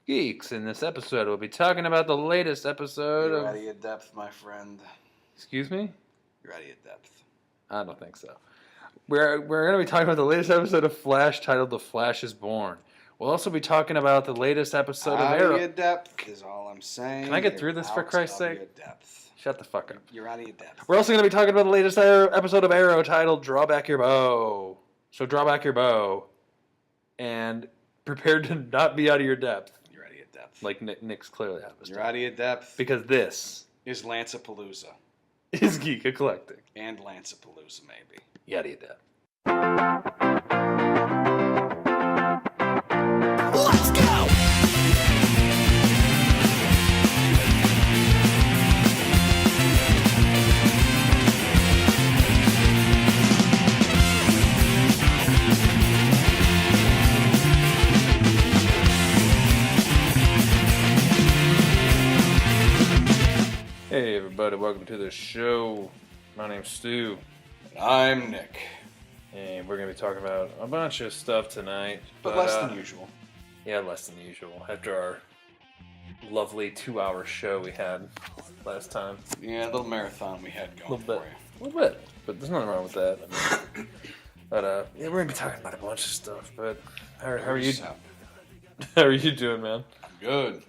Geeks. In this episode, we'll be talking about the latest episode You're of... out of your depth, my friend. Excuse me? You're out of your depth. I don't think so. We're going to be talking about the latest episode of Flash titled The Flash is Born. We'll also be talking about the latest episode of Arrow. Out of your depth is all I'm saying. Can I get through this for Christ's sake? Out of your depth. Shut the fuck up. You're out of your depth. We're also going to be talking about the latest episode of Arrow titled Draw Back Your Bow. So draw back your bow and prepare to not be out of your depth. You're out of your depth. Like Nick's clearly out of his You're out of your depth. Because this is Lanceapalooza. Is Geek Eclectic. And Lanceapalooza, maybe. You're out of your depth. Let's go! Hey everybody, welcome to the show. My name's Stu. I'm Nick. And we're going to be talking about a bunch of stuff tonight. But less than usual. Yeah, less than usual. After our lovely 2-hour show we had last time. Yeah, a little marathon we had going for you. A little bit. But there's nothing wrong with that. I mean, but yeah, we're going to be talking about a bunch of stuff. But how are you? How are you doing, man? I'm good,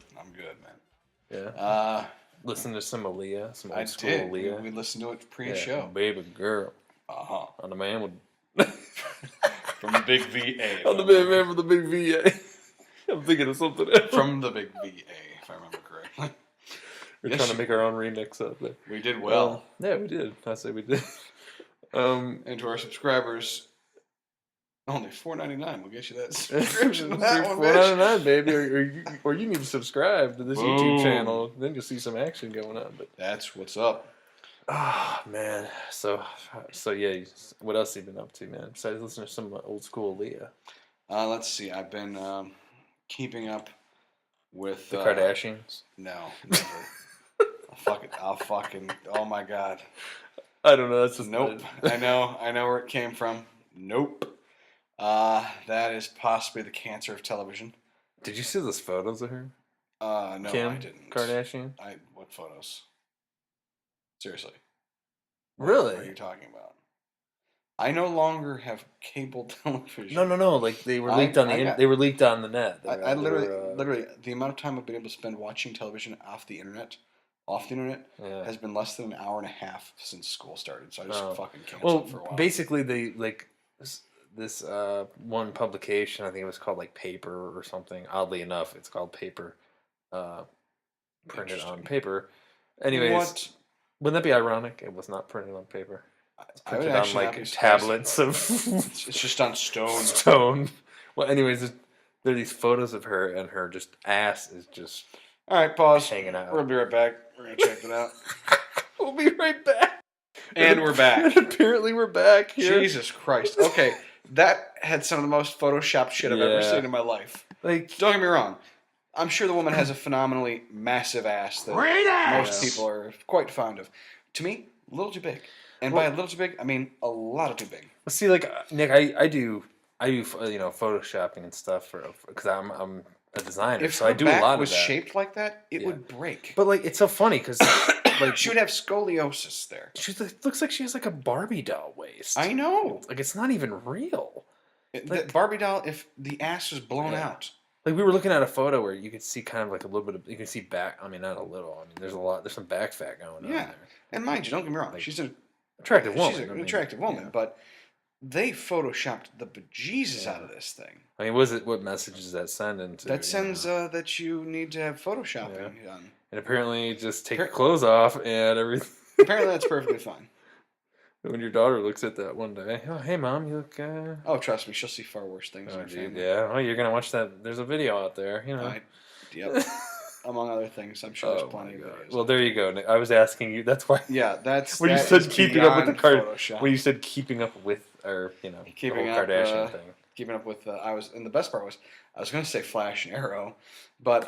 man. Yeah. Listen to some Aaliyah, some old school Aaliyah. We listened to it pre-show. Baby girl. Uh-huh. On the man with... From the big VA. On the big man from the big VA. I'm thinking of something else. From the big VA, if I remember correctly. We're trying to make our own remix of it. We did well. Yeah, we did. I say we did. And to our subscribers, only $4.99 will get you that subscription. $4.99, baby. Or you need to subscribe to this YouTube channel. Then you'll see some action going on. But that's what's up. Ah, man. So yeah. What else have you been up to, man? Besides listening to some old school Aaliyah. Let's see. I've been keeping up with the Kardashians. No, never. I'll fucking. Oh my god. I don't know. That's just nope. I know where it came from. Nope. That is possibly the cancer of television. Did you see those photos of her? No, Kim I didn't. Kardashian? What photos? Seriously. Really? What are you talking about? I no longer have cable television. No. Like they were leaked on the they were leaked on the net. I literally, the amount of time I've been able to spend watching television off the internet, has been less than an hour and a half since school started. So I just fucking canceled for a while. Basically, they this one publication, I think it was called like Paper or something. Oddly enough, it's called Paper, printed on paper. Anyways, wouldn't that be ironic? It was not printed on paper. It's printed on like tablets of. It's just on stone. Stone. Well, anyways, there are these photos of her, and her just ass is just. All right, pause. Hanging out. We're gonna be right back. We're gonna check it out. We'll be right back. And we're back. And apparently, we're back here. Jesus Christ. Okay. That had some of the most photoshopped shit I've ever seen in my life. Like, don't get me wrong. I'm sure the woman has a phenomenally massive ass that most people are quite fond of. To me, a little too big. And by a little too big, I mean a lot too big. See, like Nick, I do photoshopping and stuff because I'm a designer, so I do a lot of that. If her back was shaped like that, it would break. But like, it's so funny because like she would have scoliosis there. She looks like she has like a Barbie doll waist. I know. Like it's not even real. The Barbie doll, if the ass was blown out. Like we were looking at a photo where you could see kind of like a little bit of, you can see back. I mean, not a little. I mean, there's some back fat going on there. And mind you, don't get me wrong. Like, she's an attractive woman. She's an attractive woman, but they photoshopped the bejesus out of this thing. I mean, what message does that send into? That sends that you need to have photoshopping done. And apparently, just take your clothes off and everything. Apparently, that's perfectly fine. When your daughter looks at that one day, oh, hey, Mom, you look... Oh, trust me, she'll see far worse things in her family. Yeah, oh, you're going to watch that. There's a video out there, you know. Yep. Among other things, I'm sure there's plenty of videos. Well, there you go, Nick. I was asking you, that's why... Yeah, that's... When you said keeping up with the when you said keeping up with, or, you know, keeping the whole Kardashian thing. Keeping up with... and the best part was, I was going to say Flash and Arrow, but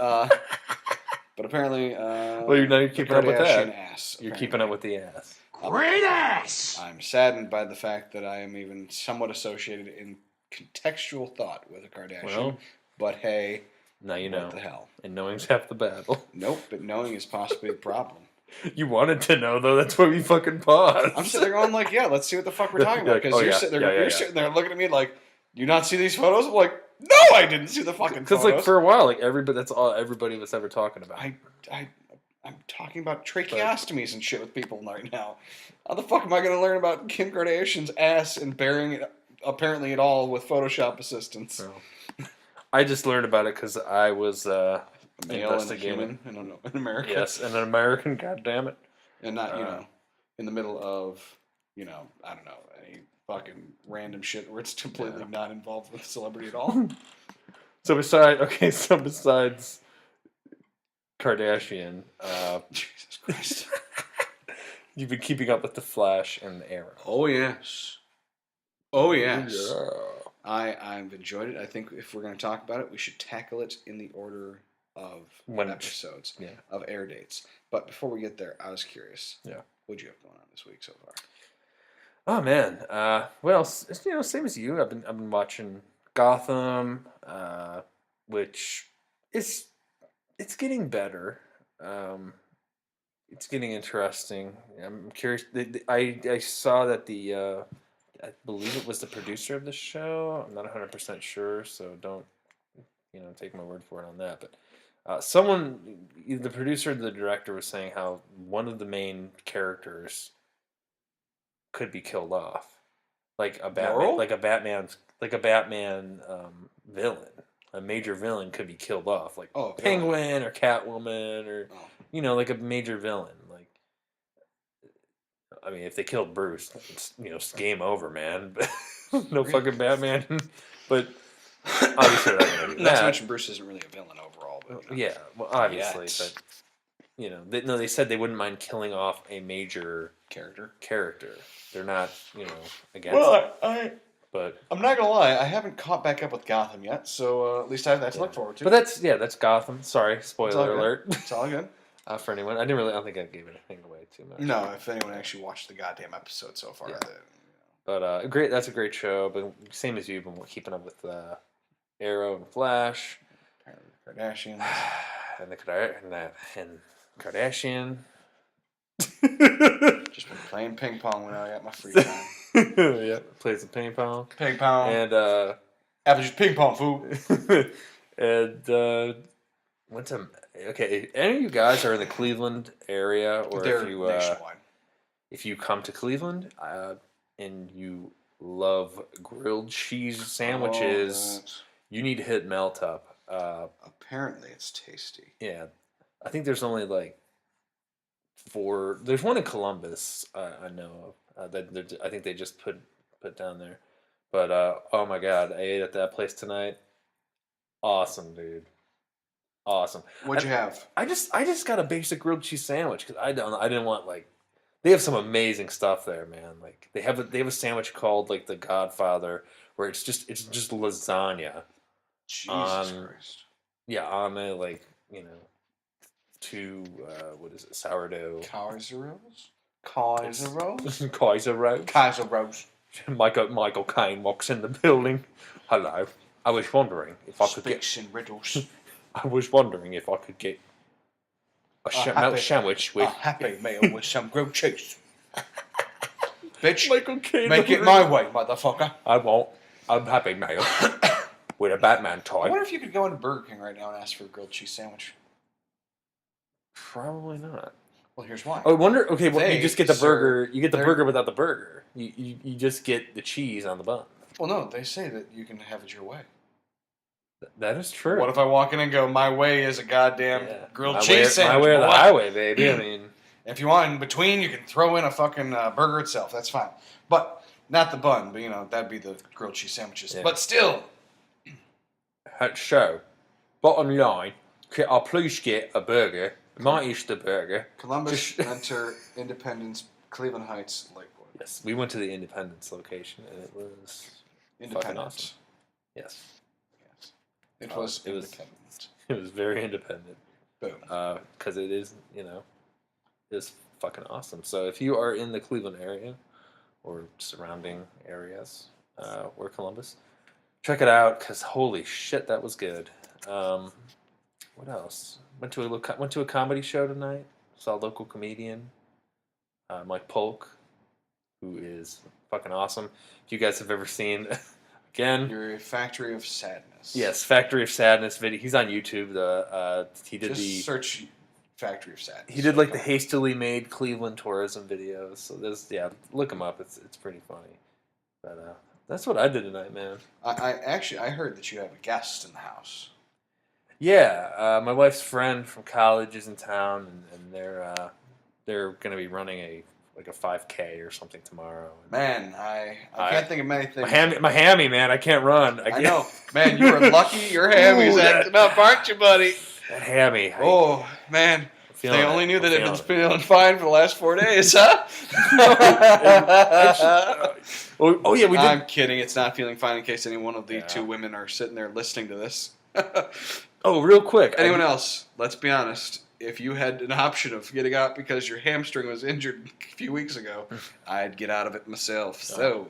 apparently... well, you're keeping up with that. Ass, you're keeping up with the ass. Great ass! I'm saddened by the fact that I am even somewhat associated in contextual thought with a Kardashian. Well, but hey, Now you know. What the hell? And knowing's half the battle. Nope, but knowing is possibly the problem. You wanted to know, though. That's why we fucking paused. I'm sitting there going like, yeah, let's see what the fuck we're talking about. Because you're sitting there looking at me like, you not see these photos? I'm like, no, I didn't see the fucking photos. Because like for a while, like that's all everybody was ever talking about. I'm talking about tracheostomies and shit with people right now. How the fuck am I going to learn about Kim Kardashian's ass and burying it apparently at all with Photoshop assistance? No. I just learned about it because I was investigating in America. Yes, and an American, goddammit. And not, in the middle of, I don't know, any fucking random shit where it's completely not involved with celebrity at all. So besides Kardashian, Jesus Christ. You've been keeping up with the Flash and the Arrow. Oh yes. Oh yes. Yeah. I've enjoyed it. I think if we're going to talk about it, we should tackle it in the order of episodes, of air dates. But before we get there, I was curious. Yeah. What'd you have going on this week so far? Oh man. Well, same as you. I've been watching Gotham, which it's getting better. It's getting interesting. I'm curious. I saw that I believe it was the producer of the show. I'm not 100% sure, so don't take my word for it on that. But someone, either the producer or the director, was saying how one of the main characters could be killed off, like a Batman villain. A major villain could be killed off, like Penguin or Catwoman, or like a major villain. Like, I mean, if they killed Bruce, it's game over, man. No fucking Batman. But obviously, they're not gonna do that. Not to mention Bruce isn't really a villain overall. But, yeah, well, obviously, but they said they wouldn't mind killing off a major character. They're not, against it. But I'm not gonna lie, I haven't caught back up with Gotham yet, so at least I have that to look forward to. But that's Gotham. Sorry, spoiler alert. It's all good. For anyone, I don't think I gave anything away too much. No, if anyone actually watched the goddamn episode so far, But great. That's a great show. But same as you, been keeping up with Arrow and Flash, Kardashians, and Kardashian. Just been playing ping pong when I got my free time. Yeah, played some ping pong. Ping pong. And after just ping pong food. And went to any of you guys are in the Cleveland area, or they're if you nationwide. If you come to Cleveland and you love grilled cheese sandwiches, you need to hit Melt Up. Apparently, it's tasty. Yeah, I think there's only like 4. There's one in Columbus. I know of. I think they just put down there. But oh my god, I ate at that place tonight. Awesome, dude. Awesome. What'd you have? I just got a basic grilled cheese sandwich because I didn't want like. They have some amazing stuff there, man. Like they have a sandwich called like the Godfather, where it's just lasagna. Jesus Christ. Yeah, on the like 2 what is it, sourdough. Kaiser Rose. Kaiser Rose. Michael Caine walks in the building. Hello. I was wondering if I could Speaks in riddles. I was wondering if I could get a sandwich with a happy meal with some grilled cheese. Bitch, Michael Caine. Make it my way, motherfucker. I want a happy meal with a Batman tie. I wonder if you could go into Burger King right now and ask for a grilled cheese sandwich. Probably not. Well, here's why. I wonder. Okay, well, you just get the burger. You get the burger without the burger. You just get the cheese on the bun. Well, no, they say that you can have it your way. That is true. What if I walk in and go, my way is a goddamn grilled cheese sandwich? My way or the highway, baby. I mean, if you want in between, you can throw in a fucking burger itself. That's fine. But not the bun, but that'd be the grilled cheese sandwiches. Yeah. But still. So, bottom line, I'll please get a burger. My Easter burger. Columbus, enter Independence, Cleveland Heights, Lakewood. Yes, we went to the Independence location, and it was fucking awesome. Yes. It was independent. It was very independent. Boom. Because it is, it's fucking awesome. So if you are in the Cleveland area or surrounding areas or Columbus, check it out because holy shit, that was good. What else? Went to a comedy show tonight. Saw a local comedian, Mike Polk, who is fucking awesome. If you guys have ever seen, again, Your Factory of Sadness. yes, Factory of Sadness video. He's on YouTube. He did Just search Factory of Sadness. He did like the hastily made Cleveland tourism videos. So look him up. It's pretty funny. But that's what I did tonight, man. I heard that you have a guest in the house. Yeah, my wife's friend from college is in town, and they're gonna be running a 5K or something tomorrow. Man, I can't think of many things. My hammy, man, I can't run. I know, man. You are lucky. Your hammy's acting up, aren't you, buddy? That hammy. Oh man. They only knew that it had been feeling fine for the last 4 days, huh? Oh yeah, we did. I'm kidding. It's not feeling fine in case any one of the two women are sitting there listening to this. Oh, real quick. Anyone else? Let's be honest. If you had an option of getting out because your hamstring was injured a few weeks ago, I'd get out of it myself. So,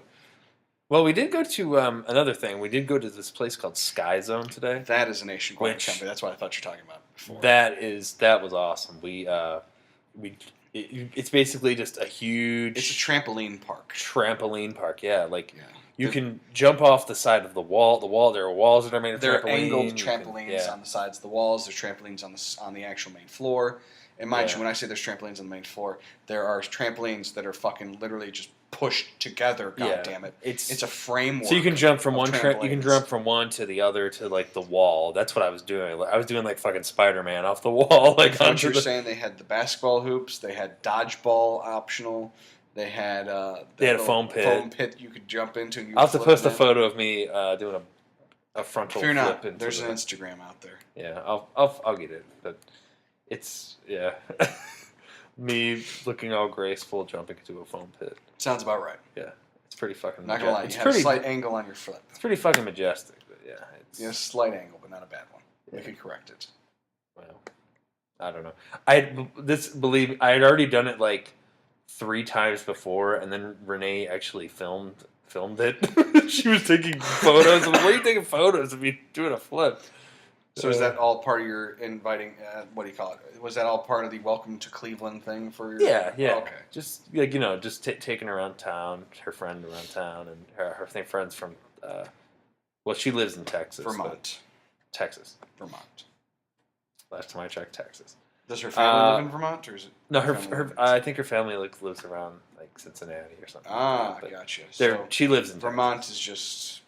well, we did go to another thing. We did go to this place called Sky Zone today. that is a nationwide company. That's what I thought you were talking about before. That was awesome. It's basically just a huge. It's a trampoline park. Yeah, you can jump off the side of the wall. There are walls that are made of There trampoline. are angled trampolines on the sides of the walls. There's trampolines on the actual main floor. And mind you, when I say there's trampolines on the main floor, there are trampolines that are fucking literally just pushed together. God damn it! It's a framework. So you can jump from one. You can jump from one to the other to the wall. That's what I was doing. I was doing fucking Spider-Man off the wall. What you're saying? They had the basketball hoops. They had dodgeball optional. They had a foam pit. Foam pit you could jump into. And I'll have to post a photo of me doing a frontal flip. Not, into there's an Instagram out there. Yeah, I'll get it. But it's me looking all graceful jumping into a foam pit. Sounds about right. Yeah, it's pretty fucking. Not gonna lie, you have a slight angle on your flip. It's pretty fucking majestic. But it's a slight angle, but not a bad one. We could correct it. Well, I don't know. I had already done it 3 times before, and then Renee actually filmed it. She was taking photos. What are you taking photos of me doing a flip? So is that all part of your inviting? What do you call it? Was that all part of the welcome to Cleveland thing for your? Yeah. Okay. Just just taking her around town, her friend around town, and her friends from. Well, she lives in Texas, Vermont. Texas, Vermont. Last time I checked, Texas. Does her family live in Vermont, or is it? No, I think her family lives around Cincinnati or something. Gotcha. She lives in Vermont. Texas. Is just.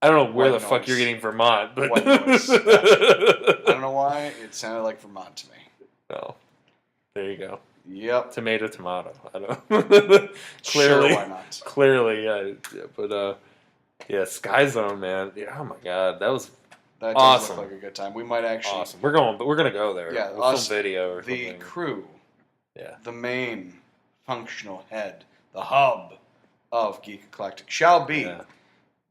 I don't know where the fuck you're getting Vermont, but White noise. I don't know why it sounded like Vermont to me. Oh, there you go. Yep. Tomato. I don't know. Clearly, sure, why not? Clearly, yeah. But Sky Zone, man. Yeah, oh my god, that was. That does does awesome. look like a good time. We might actually. Awesome. We're gonna go there. Yeah, we'll film video or the something. crew. Yeah. The main functional head, the hub of Geek Eclectic shall be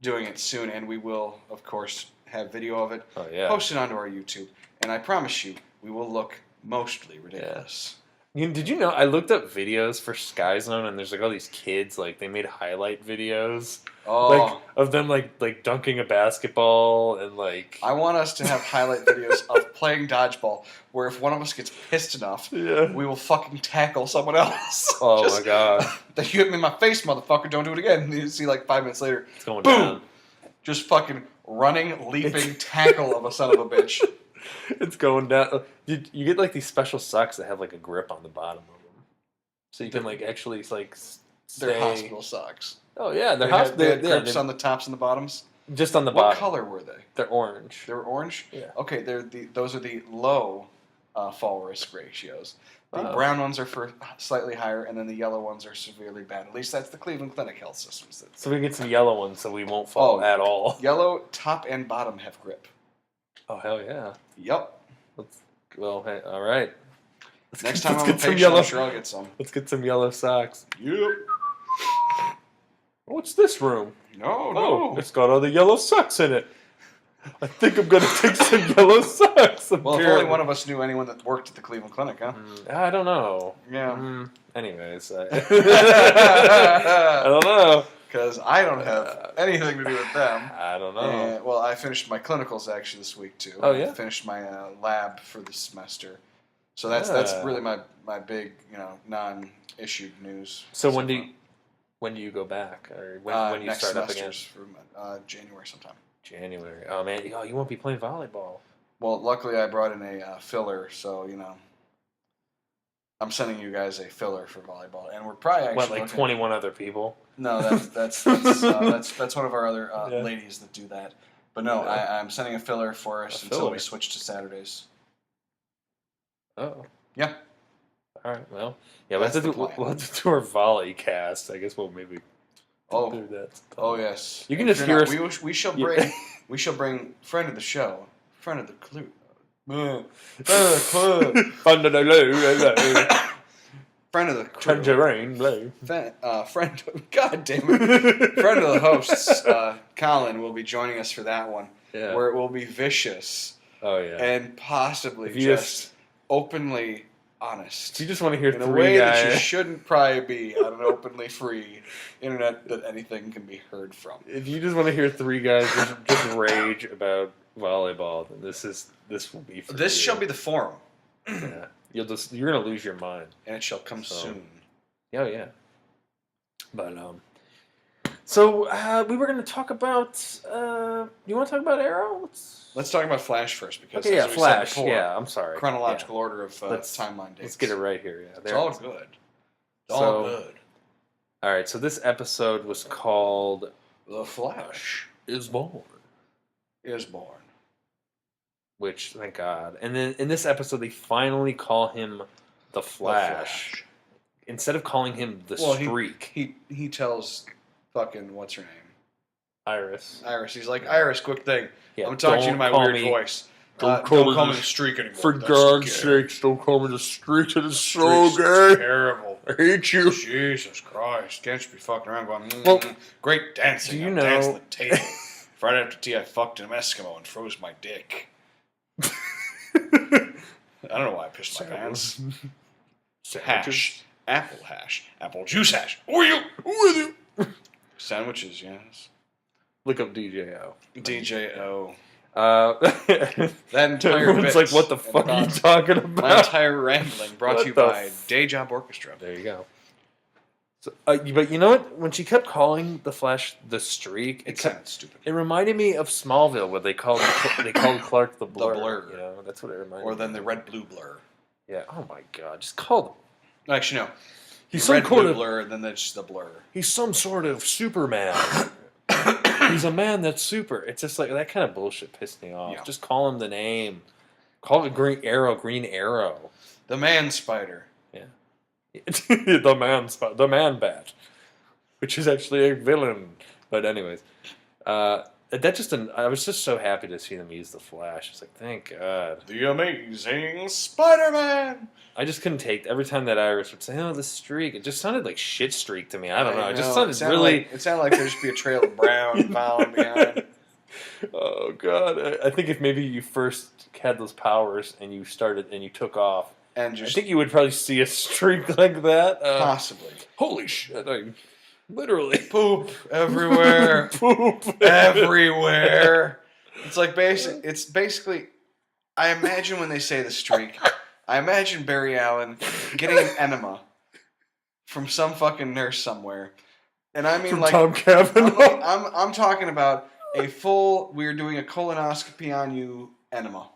doing it soon, and we will, of course, have video of it posted onto our YouTube. And I promise you, we will look mostly ridiculous. Did you know I looked up videos for Sky Zone, and there's all these kids they made highlight videos of them dunking a basketball and I want us to have highlight videos of playing dodgeball, where if one of us gets pissed enough, we will fucking tackle someone else. Oh my god! You hit me in my face, motherfucker! Don't do it again. And you see 5 minutes later, it's going boom, down. Just fucking running, leaping tackle of a son of a bitch. It's going down. You get these special socks that have a grip on the bottom of them, so you can actually They're hospital socks. Oh yeah, they had grips on the tops and the bottoms. Just on the bottom. What color were they? They're orange. They were orange. Yeah. Okay, those are the low fall risk ratios. The brown ones are for slightly higher, and then the yellow ones are severely bad. At least that's the Cleveland Clinic health systems. So we get some yellow ones, so we won't fall at all. Yellow top and bottom have grip. Oh hell yeah! Yep. Hey, all right. Next time I'm patient, I'm sure I'll get some. Let's get some yellow socks. Yep. What's this room? No. It's got all the yellow socks in it. I think I'm gonna take some yellow socks. Well, if only one of us knew anyone that worked at the Cleveland Clinic, huh? I don't know. Yeah. Anyways, I don't know. Because I don't have anything to do with them. I don't know. And, well, I finished my clinicals actually this week too. Oh yeah. I finished my lab for the semester, so that's really my big non-issued news. So when do you go back, or when do you start up again? From January sometime. January. Oh man, you won't be playing volleyball. Well, luckily I brought in a filler, so I'm sending you guys a filler for volleyball, and we're probably actually 21 other people. No, that's one of our other ladies that do that. But no, I'm sending a filler for us until we switch to Saturdays. Oh. Yeah. All right. Well, yeah, we'll have to do our volley cast. I guess we'll maybe do that. Oh yes. You can just hear us. We shall bring friend of the show, friend of the clue. Friend of the crew. Friend. God damn it. Friend of the hosts, Colin, will be joining us for that one. Yeah. Where it will be vicious. Oh yeah. And possibly just openly honest. If you just want to hear in a way that you shouldn't probably be on an openly free internet that anything can be heard from. If you just want to hear three guys just rage about volleyball, then this will be for This you. shall be the forum. Yeah. You're gonna lose your mind. And it shall come soon. Oh yeah. But so we were gonna talk about you wanna talk about Arrow? Let's talk about Flash first, because as we Flash. said before, I'm sorry. Chronological order of timeline dates. Let's get it right here. Yeah, it's all good. It's all good. All right. So this episode was called "The Flash is Born." Which, thank God. And then in this episode, they finally call him the Flash. Instead of calling him the Streak. He tells fucking what's her name? Iris. He's like, Iris, quick thing. Yeah, I'm talking to you in my weird voice. Don't call me the Streak anymore. For God's sakes, don't call me the Streak. It is so gay. Terrible. I hate you. Jesus Christ. Can't you be fucking around going, great dancing. Do you know? Dancing the table. Friday after tea, I fucked an Eskimo and froze my dick. I don't know why I pissed my pants. Hash. Apple hash. Apple juice hash. With you. Sandwiches, yes. Look up DJO. DJO. That entire everyone's like, what the fuck are you talking about? My entire rambling brought to you by Day Job Orchestra. There you go. So, but you know what? When she kept calling the Flash the Streak, it sounded stupid. It reminded me of Smallville, where they called Clark the Blur. The Blur. You know, that's what it reminded me. Or then the Red Blue Blur. Yeah. Oh my God! Just call them. Actually, no. He's Red Blue Blur, and then there's the Blur. He's some sort of Superman. He's a man that's super. It's just like that kind of bullshit pissed me off. Yeah. Just call him the name. Call it Green Arrow. The Man Spider. Yeah. the man bat, which is actually a villain. But anyways, I was just so happy to see them use the Flash. It's like, thank God. The Amazing Spider-Man. I just couldn't take every time that Iris would say, "Oh, the Streak." It just sounded like Shit Streak to me. I don't know. It just sounded really. It sounded like there should be a trail of brown following behind. Oh God! I think if maybe you first had those powers and you took off. I think you would probably see a streak like that. Possibly. Holy shit! Literally. Poop everywhere. Poop everywhere. It's like It's basically. I imagine when they say the Streak, I imagine Barry Allen getting an enema from some fucking nurse somewhere, and I mean from Tom Cavanaugh. I'm talking about a full. We're doing a colonoscopy on you enema.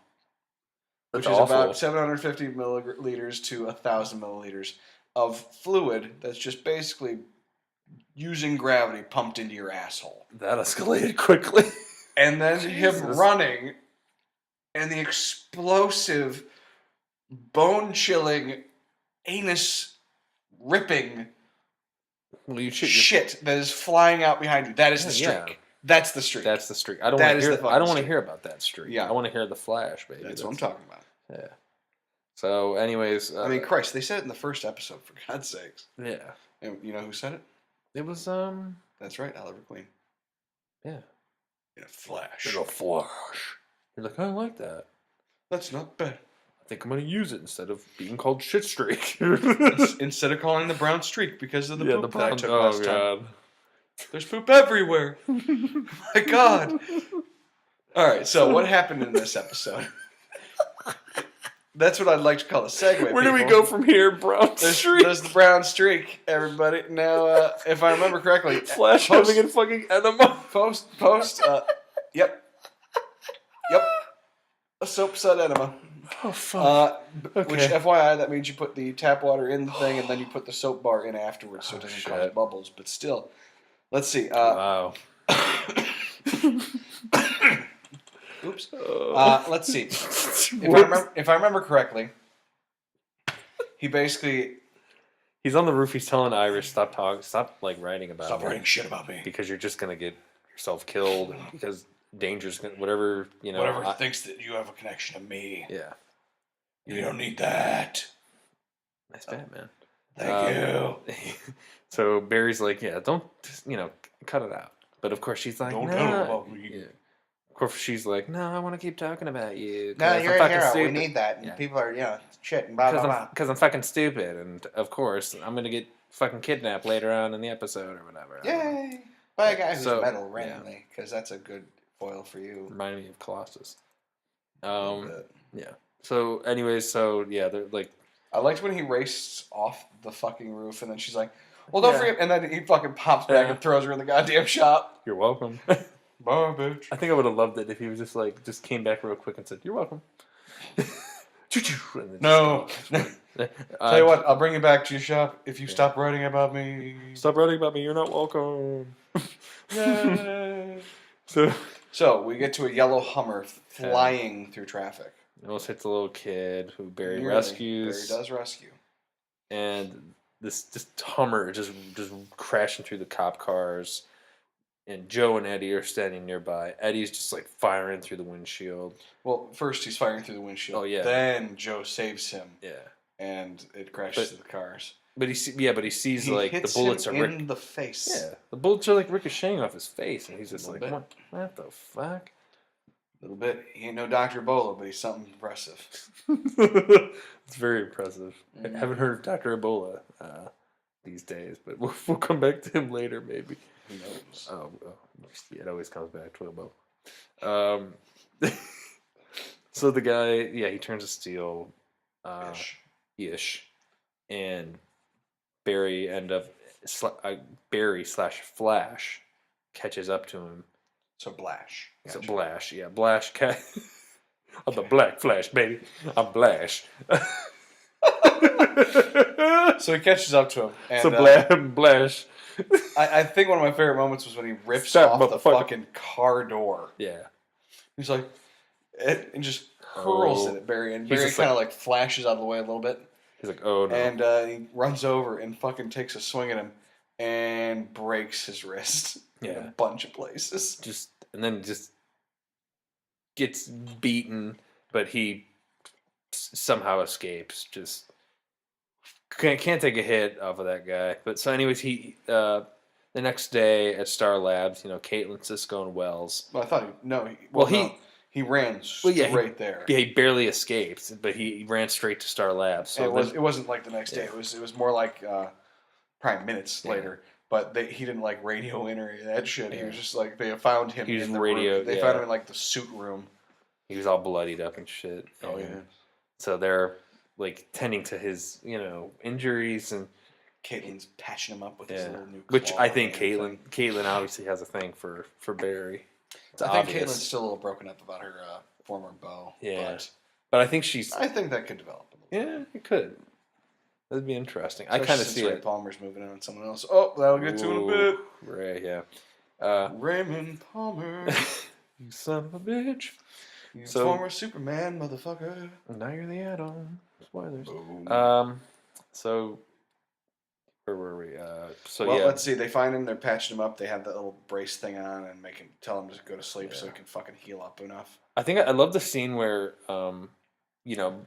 Which is about 750 milliliters to 1,000 milliliters of fluid that's just basically using gravity pumped into your asshole. That escalated quickly. And then him running, and the explosive, bone-chilling, anus-ripping shit that is flying out behind you. That is the Streak. Yeah. That's the Streak. That's the Streak. I don't want to hear about that Streak. Yeah. I want to hear the Flash, baby. That's what I'm talking about. Yeah. So, anyways, I mean, Christ, they said it in the first episode. For God's sakes. Yeah. And you know who said it? It was That's right, Oliver Queen. Yeah. In a Flash. In a Flash. You're like, I like that. That's not bad. I think I'm going to use it instead of being called Shit Streak. Instead of calling the brown streak because of the poop that I took oh, last God. time. There's poop everywhere. My God. All right, so what happened in this episode? That's what I'd like to call a segue. Where do we go from here, brown streak? There's the brown streak, everybody. Now, if I remember correctly, Flash having a fucking enema. Yep. A soap-sud enema. Oh, fuck. Okay. Which, FYI, that means you put the tap water in the thing and then you put the soap bar in afterwards so it doesn't cause bubbles. But still, let's see. Wow. Oops. Let's see. If I remember correctly, he basically... He's on the roof. He's telling Irish, stop writing about me. Stop writing shit about me. Because you're just going to get yourself killed. Because danger's going to... Whatever, Whatever thinks that you have a connection to me. Yeah. You don't need that. Nice Batman. Thank you. So Barry's like, yeah, don't, cut it out. But of course she's like, don't nah. tell about me. Yeah. Of course she's like, no, I want to keep talking about you. No, you're a hero. Stupid. We need that. And people are, shit and blah, blah, blah. Because I'm fucking stupid. And of course, I'm going to get fucking kidnapped later on in the episode or whatever. Yay. By a guy who's metal randomly. Because that's a good foil for you. Reminding me of Colossus. Yeah. So, anyways, they're like... I liked when he raced off the fucking roof and then she's like, well, don't forget. And then he fucking pops back and throws her in the goddamn shop. You're welcome. Bye, bitch. I think I would have loved it if he was just came back real quick and said, you're welcome. No. Tell you what, I'll bring you back to your shop if you stop writing about me. Stop writing about me. You're not welcome. Yay. So we get to a yellow Hummer flying through traffic. It almost hits a little kid who Barry rescues. Barry does rescue. And this Hummer just crashing through the cop cars. And Joe and Eddie are standing nearby. Eddie's just like firing through the windshield. Well, first he's firing through the windshield. Oh, yeah. Then Joe saves him. Yeah. And it crashes to the cars. But he sees like the bullets him are in the face. Yeah, the bullets are like ricocheting off his face, and he's just like, what the fuck? A little bit. He ain't no Dr. Ebola, but he's something impressive. It's very impressive. I haven't heard of Dr. Ebola these days, but we'll come back to him later, maybe. Who knows? Yeah, it always comes back to Ebola. So the guy, he turns to steel. Ish. And Barry Barry/Flash catches up to him. So Blash. Gotcha. So Blash, yeah. Blash I'm the Black Flash, baby. I'm Blash. So he catches up to him. And, so Blash. I think one of my favorite moments was when he rips off the fucking car door. Yeah. He's like, and just hurls it at Barry. And Barry kind of like flashes out of the way a little bit. He's like, oh no. And he runs over and fucking takes a swing at him and breaks his wrist in a bunch of places. And then gets beaten, but he somehow escapes. Just can't take a hit off of that guy. But so anyways, he the next day at Star Labs, Caitlin, Cisco, and Wells. Well, I thought he ran straight there. Yeah, he barely escaped, but he ran straight to Star Labs. So it wasn't like the next day. It was more like probably minutes later. But he didn't like radio in or that shit. Yeah. He was just like they found him in the radio. They found him in like the suit room. He was all bloodied up and shit. Oh yeah. So they're like tending to his injuries, and Caitlin's patching him up with his little new claw. Which I think Caitlin obviously has a thing for Barry. I think Caitlin's still a little broken up about her former beau. Yeah, but I think I think that could develop. Yeah, it could. That'd be interesting. I kind of see Ray Palmer's moving on someone else. Oh, that'll get to in a bit. Right, yeah. Raymond Palmer. You son of a bitch. You former Superman, motherfucker. Now you're the Atom. Spoilers. Boom. So where were we? Let's see. They find him. They're patching him up. They have that little brace thing on and tell him to go to sleep so he can fucking heal up enough. I think I love the scene where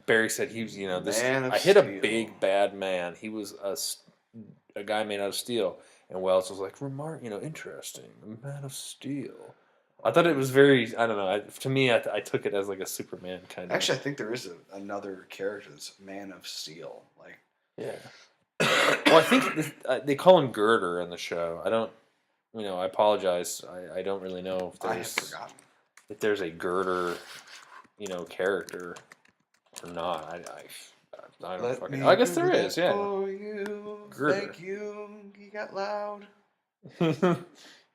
Barry said he was this. I hit a big bad man. He was a guy made out of steel, and Wells was like, interesting, a man of steel. I thought it was very. I don't know. To me, I took it as like a Superman kind of. Actually, I think there is another character that's Man of Steel. Like, yeah. Well, I think they call him Girder in the show. I don't. I apologize. I don't really know I have forgotten if there's a Girder, character or not. I don't fucking. I guess there is. Yeah. For you. Girder. Thank you. You got loud.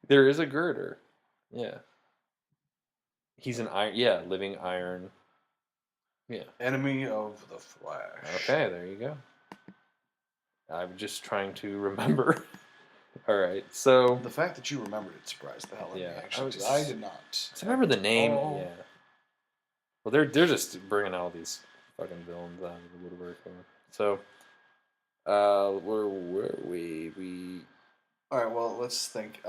There is a Girder. Yeah. He's an iron. Yeah, living iron. Yeah. Enemy of the Flash. Okay, there you go. I'm just trying to remember. All right, so the fact that you remembered it surprised the hell out of me. Actually, I did not. I remember the name. Oh. Yeah. Well, they're just bringing all these fucking villains out of the woodwork. So, where were we? All right. Well, let's think.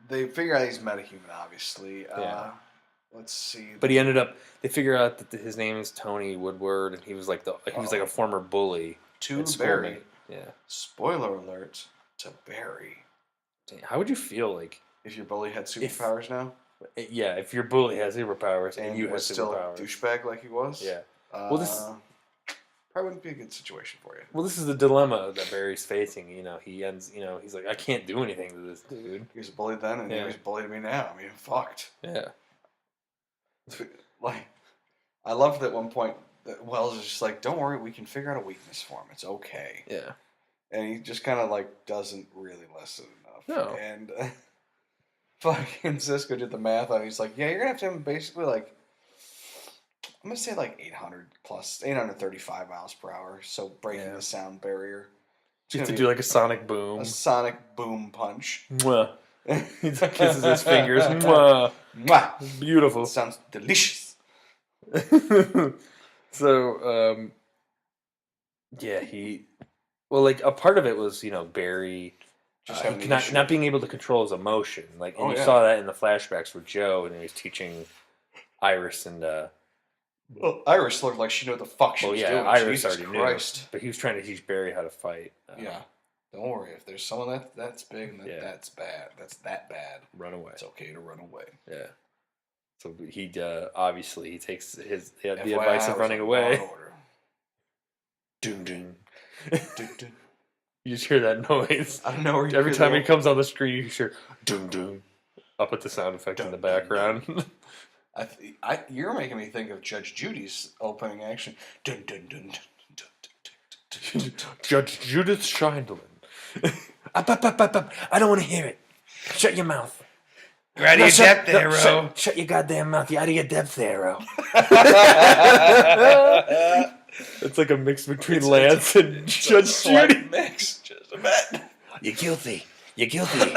They figure out he's metahuman, obviously. Yeah. Let's see. But they figure out that his name is Tony Woodward, and he was like a former bully. To Barry. Yeah. Spoiler alert to Barry. How would you feel like if your bully had superpowers now? Yeah, if your bully has superpowers and you have was still superpowers. A douchebag like he was. Yeah. Well, this probably wouldn't be a good situation for you. Well, this is the dilemma that Barry's facing. He ends. He's like, I can't do anything to this dude. He was a bully then, and he was bullied me now. I mean, fucked. Yeah. Like, I loved at one point that Wells is just like, "Don't worry, we can figure out a weakness for him. It's okay." Yeah. And he just kind of like doesn't really listen enough. No. And fucking Cisco did the math on it. He's like, "Yeah, you're gonna have to have him basically like, I'm gonna say like 835 miles per hour. So breaking the sound barrier. You have to do like a sonic boom. A sonic boom punch. Mwah. He kisses his fingers. Mwah. Mwah. Beautiful. It sounds delicious. So, well, like a part of it was, Barry just not being able to control his emotion. Like, and you saw that in the flashbacks with Joe, and he was teaching Iris and. Well, Iris looked like she knew what the fuck she was doing. Iris Jesus already Christ. knew. But he was trying to teach Barry how to fight. Yeah. Don't worry. If there's someone that's big and that's bad, that's that bad. Run away. It's okay to run away. Yeah. So he obviously he takes the advice of running away. Doom doom. You just hear that noise. I don't know where every time he comes on the screen, you hear doom doom. I'll put the sound effect in the background. You're making me think of Judge Judy's opening action. Dun, dun, dun, dun, dun, dun, dun. Judge Judith Scheindlin. I don't want to hear it. Shut your mouth. You're out of your depth, Arrow. Shut your goddamn mouth. You're out of your depth, Arrow. It's like a mix between Lance and Judge Judy. Mix. Just a bit. You're guilty. You're guilty.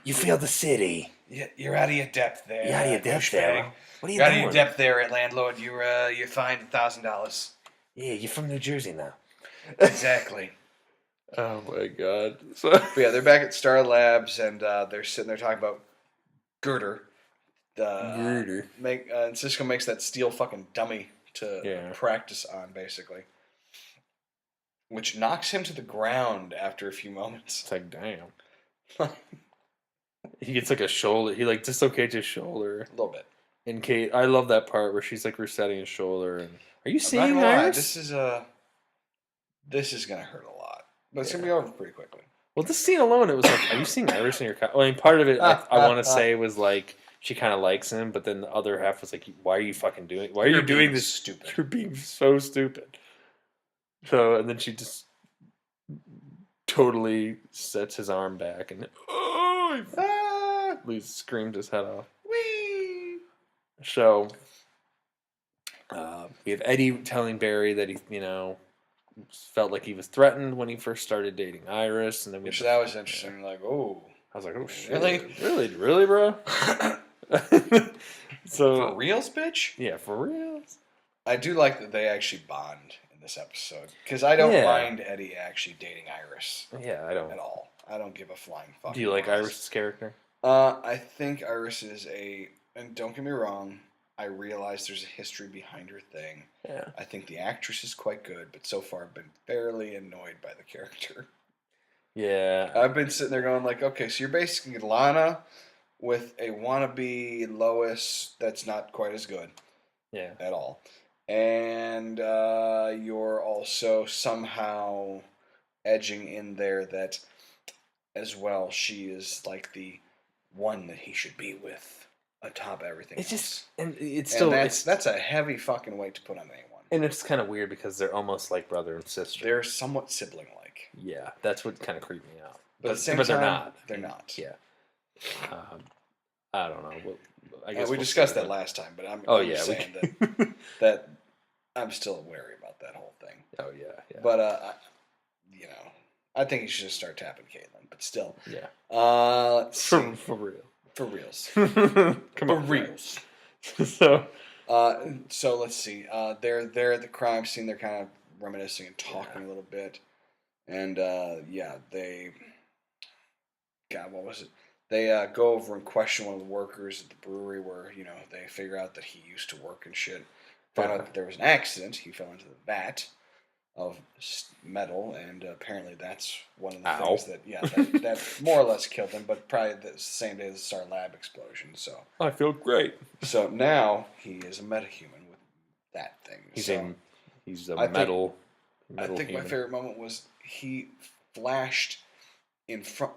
You failed the city. You're out of your depth there. You're out of your depth there. What are you doing? You're out of your depth there, landlord. You're fined $1,000. Yeah, you're from New Jersey now. Exactly. Oh my god. So they're back at Star Labs and they're sitting there talking about Girder. Girder. And Cisco makes that steel fucking dummy to practice on, basically. Which knocks him to the ground after a few moments. It's like, damn. He gets like a shoulder. He like dislocates his shoulder. A little bit. And Kate, I love that part where she's like resetting his shoulder. And are you seeing Iris? This is gonna hurt a lot, but it's gonna be over pretty quickly. Well, this scene alone, it was like, are you seeing Iris in your? I mean, part of it I want to say was like she kind of likes him, but then the other half was like, why are you fucking doing? Why are you doing this? Stupid. You're being so stupid. So, and then she just totally sets his arm back and he screamed his head off. Whee! So we have Eddie telling Barry that he, felt like he was threatened when he first started dating Iris, and then that was interesting. Like, oh, I was like, oh shit, really, bro? So for reals, bitch? Yeah, for reals. I do like that they actually bond in this episode because I don't mind Eddie actually dating Iris. Yeah, I don't at all. I don't give a flying fuck. Do you like Iris's character? I think Iris is and don't get me wrong, I realize there's a history behind her thing. Yeah. I think the actress is quite good, but so far I've been fairly annoyed by the character. Yeah. I've been sitting there going like, okay, so you're basically Lana with a wannabe Lois that's not quite as good. Yeah. At all. And you're also somehow edging in there that, as well, she is like the one that he should be with atop everything else. Just, and it's still... that's a heavy fucking weight to put on anyone. And it's kind of weird because they're almost like brother and sister. They're somewhat sibling-like. Yeah, that's what kind of creeped me out. But at the same time, they're not. They're not. Yeah. I don't know. Well, I guess we discussed that last time, but I'm just saying that I'm still wary about that whole thing. Oh, yeah. But, I think you should just start tapping Caitlin, but still. Yeah. Let's see. For real. For reals. Come on. For reals. So let's see. They're at the crime scene. They're kind of reminiscing and talking a little bit. And, they... God, what was it? They go over and question one of the workers at the brewery where, they figure out that he used to work and shit. Found out that there was an accident. He fell into the vat of metal, and apparently that's one of the things that more or less killed him, but probably the same day as our lab explosion. So I feel great. So now he is a metahuman with that thing. He's a metal I think human. My favorite moment was he flashed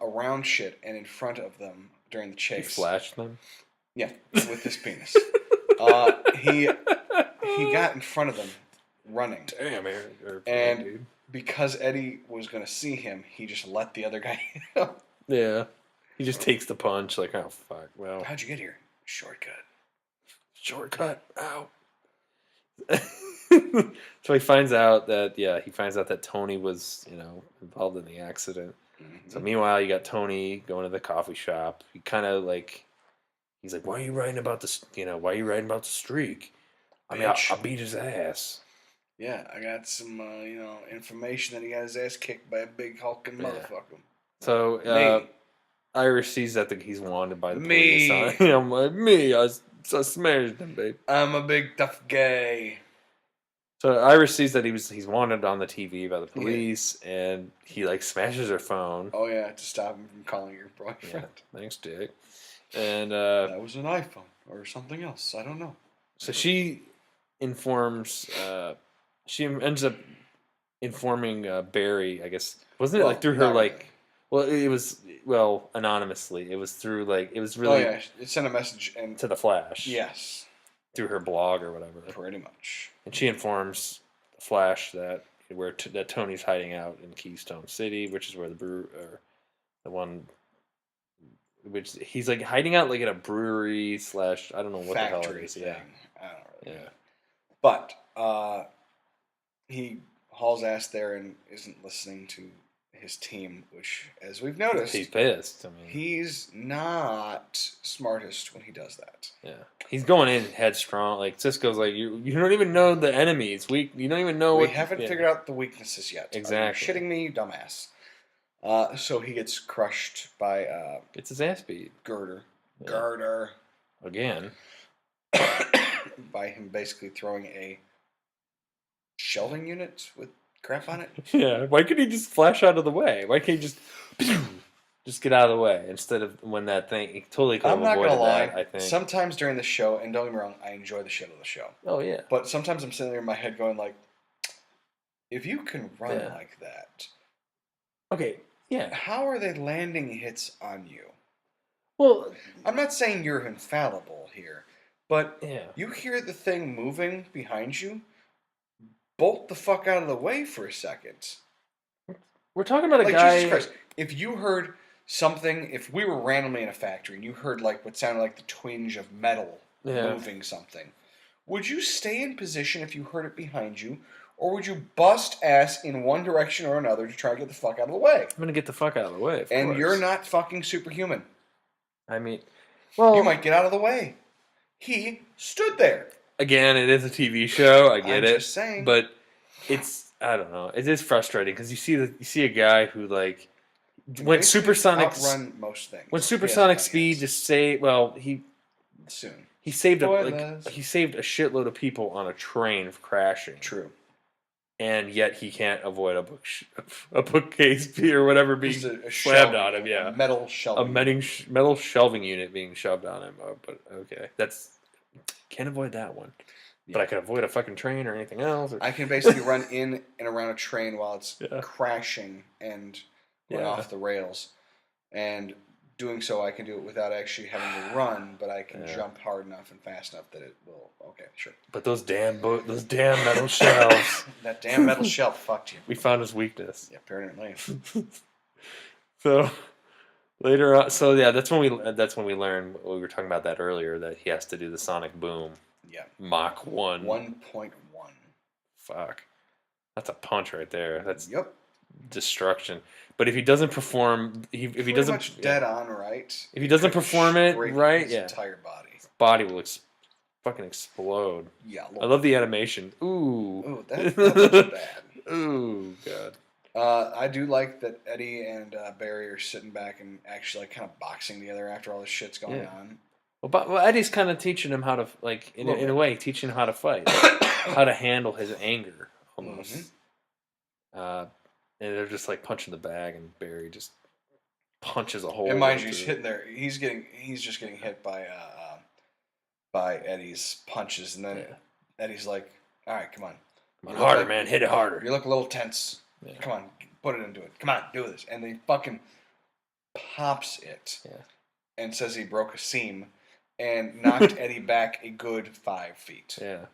around shit and in front of them during the chase. He flashed them? Yeah, with his penis. He got in front of them running. Damn, Aaron. And dude. Because Eddie was going to see him, he just let the other guy hit him. Yeah. He just takes the punch like, oh, fuck. Well, how'd you get here? Shortcut. Ow. So he finds out that Tony was, involved in the accident. Mm-hmm. So meanwhile, you got Tony going to the coffee shop. He kind of he's like, why are you writing about this? Why are you writing about the streak? I mean, I beat his ass. Yeah, I got some, information that he got his ass kicked by a big hulking motherfucker. So, Irish sees that he's wanted by the police. I'm like, I smashed him, babe. I'm a big tough guy. So Irish sees that he's wanted on the TV by the police, and he smashes her phone. Oh yeah, to stop him from calling your boyfriend. Yeah, thanks, Dick. And that was an iPhone or something else. I don't know. So she informs. She ends up informing Barry. I guess wasn't it through her really. Well, it was anonymously. It was through it was really. Oh yeah, it sent a message to the Flash. Yes. Through her blog or whatever. Pretty much. And she informs Flash that that Tony's hiding out in Keystone City, which is where which he's hiding out in a brewery / I don't know what factory the hell it is. Thing. Yeah. I don't really know. But he hauls ass there and isn't listening to his team, which, as we've noticed, he's pissed. I mean, he's not smartest when he does that. Yeah, he's going in headstrong. Cisco's you don't even know the enemy's weak. You don't even know we haven't figured out the weaknesses yet. Exactly. Are you shitting me, you dumbass? So he gets crushed by it's his ass beat. Girder again by him basically throwing a shelving unit with crap on it. Yeah, why couldn't he just flash out of the way? Why can't he just get out of the way instead of when that thing? He totally could have avoided that. I'm not gonna lie. I think sometimes during the show, and don't get me wrong, I enjoy the shit of the show. Oh yeah. But sometimes I'm sitting there in my head going if you can run like that, okay, yeah. How are they landing hits on you? Well, I'm not saying you're infallible here, but you hear the thing moving behind you. Bolt the fuck out of the way for a second. We're talking about a guy. Jesus Christ. If you heard something, if we were randomly in a factory and you heard what sounded like the twinge of metal moving something, would you stay in position if you heard it behind you, or would you bust ass in one direction or another to try to get the fuck out of the way? I'm gonna get the fuck out of the way. Of course. You're not fucking superhuman. I mean, well, you might get out of the way. He stood there. Again, it is a TV show. I get it. Just saying. But I don't know. It is frustrating because you see a guy who went supersonic. Outrun most things. Went supersonic speed to save. Well, he saved he saved a shitload of people on a train crashing. True. and yet he can't avoid a bookcase or whatever being slammed on him. Yeah, a metal shelving. Metal shelving unit being shoved on him. But okay, can't avoid that one. Yeah. But I can avoid a fucking train or anything else. I can basically run in and around a train while it's crashing and going off the rails, and doing so, I can do it without actually having to run, but I can jump hard enough and fast enough that it will. Okay, sure. But those damn metal shelves. That damn metal shelf fucked you. We found his weakness. Yeah, apparently. So later on, that's when we learned. We were talking about that earlier, that he has to do the sonic boom. Yeah. Mach 1. 1.1. Fuck. That's a punch right there. That's destruction. But if he doesn't perform, if he doesn't much dead on right, if he doesn't perform it right, his entire body will fucking explode. Yeah, I love the animation. Ooh, that looks bad. Ooh, god. I do like that Eddie and Barry are sitting back and actually kind of boxing together after all this shit's going on. Well, Eddie's kind of teaching him how to in a way teaching him how to fight, how to handle his anger almost. Mm-hmm. And they're just like punching the bag, and Barry just punches a hole. And mind you, he's hitting there. He's just getting hit by Eddie's punches, and then Eddie's like, "All right, come on, harder, man, hit it harder. You look a little tense. Yeah. Come on, put it into it. Come on, do this." And he fucking pops it, and says he broke a seam, and knocked Eddie back a good 5 feet. Yeah,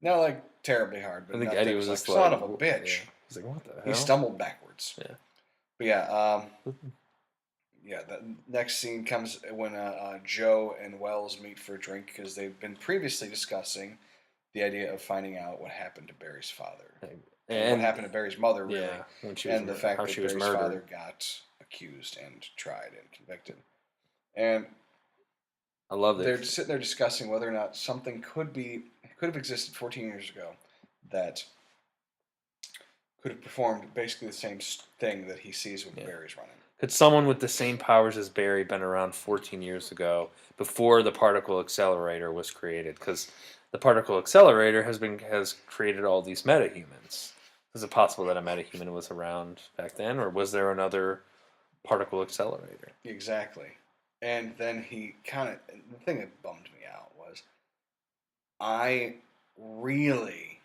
not like terribly hard, but I think Eddie was like, just son of a bitch. Yeah. He's like, what the hell? He stumbled backwards. Yeah. But the next scene comes when Joe and Wells meet for a drink because they've been previously discussing the idea of finding out what happened to Barry's father. And what happened to Barry's mother, really. Yeah, and the fact that Barry's father got accused and tried and convicted. And I love this. They're sitting there discussing whether or not something could have existed 14 years ago that could have performed basically the same thing that he sees when Barry's running. Could someone with the same powers as Barry been around 14 years ago, before the particle accelerator was created? Because the particle accelerator has created all these metahumans. Is it possible that a metahuman was around back then, or was there another particle accelerator? Exactly. And then the thing that bummed me out was, I really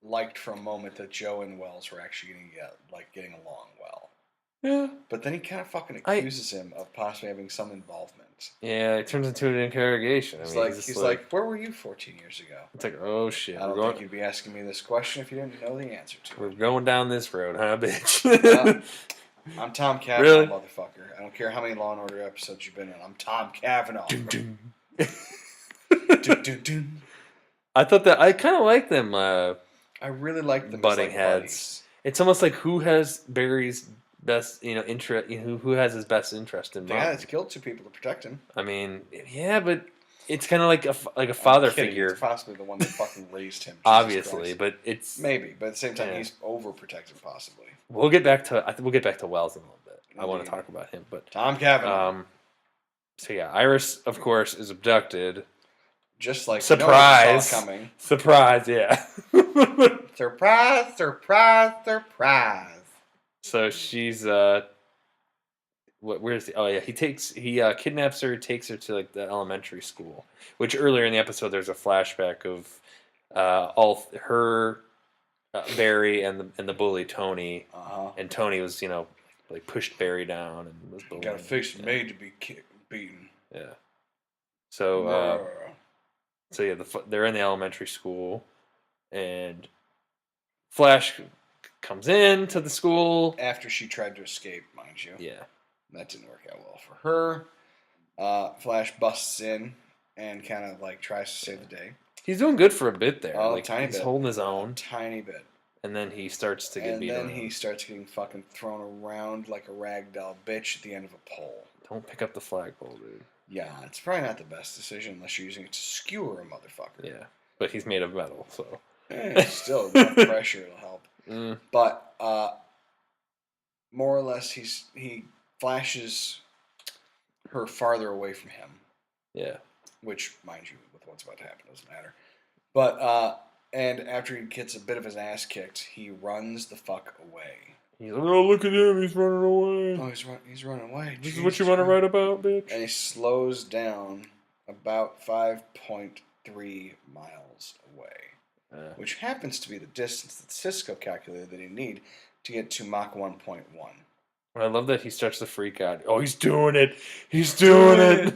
liked for a moment that Joe and Wells were actually getting along well. Yeah. But then he kind of fucking accuses him of possibly having some involvement. Yeah, it turns into an interrogation. He's like, where were you 14 years ago? It's like, oh shit. I don't think you'd be asking me this question if you didn't know the answer to it. We're going down this road, huh, bitch? I'm Tom Cavanaugh, motherfucker. I don't care how many Law & Order episodes you've been in. I'm Tom Cavanaugh. I thought that I kind of like them. I really like them butting heads. Buddies. It's almost like who has Barry's best, interest. Who has his best interest in mind. The guy that's killed 2 people to protect him. I mean, yeah, but it's kind of like a father figure. It's possibly the one that fucking raised him. Obviously, but it's maybe. But at the same time, he's overprotected, possibly. We'll get back to Wells in a little bit. Indeed. I want to talk about him, but Tom Cavanaugh. So yeah, Iris, of course, is abducted. Just like surprise, coming. Surprise, yeah. Surprise, surprise, surprise. So she's where's the? Oh yeah, he kidnaps her, takes her to like the elementary school. Which earlier in the episode, there's a flashback of all her, Barry and the bully Tony, and Tony was like pushed Barry down and was bullied. Got a face made to be beaten. Yeah. So. So yeah, they're in the elementary school, and Flash comes in to the school after she tried to escape, mind you. Yeah, that didn't work out well for her. Flash busts in and kind of like tries to save the day. He's doing good for a bit there. Oh, tiny bit. He's holding his own, tiny bit. And then he starts to get beat up. And then he starts getting fucking thrown around like a ragdoll bitch at the end of a pole. Don't pick up the flagpole, dude. Yeah, it's probably not the best decision unless you're using it to skewer a motherfucker. Yeah, but he's made of metal, so. Still, enough pressure will help. Mm. But more or less, he flashes her farther away from him. Yeah. Which, mind you, with what's about to happen, doesn't matter. But And after he gets a bit of his ass kicked, he runs the fuck away. He's like, oh, look at him, he's running away. Oh, he's running away. This is what you want to write about, bitch? And he slows down about 5.3 miles away, which happens to be the distance that Cisco calculated that he'd need to get to Mach 1.1. I love that he starts to freak out. Oh, he's doing it. He's doing it.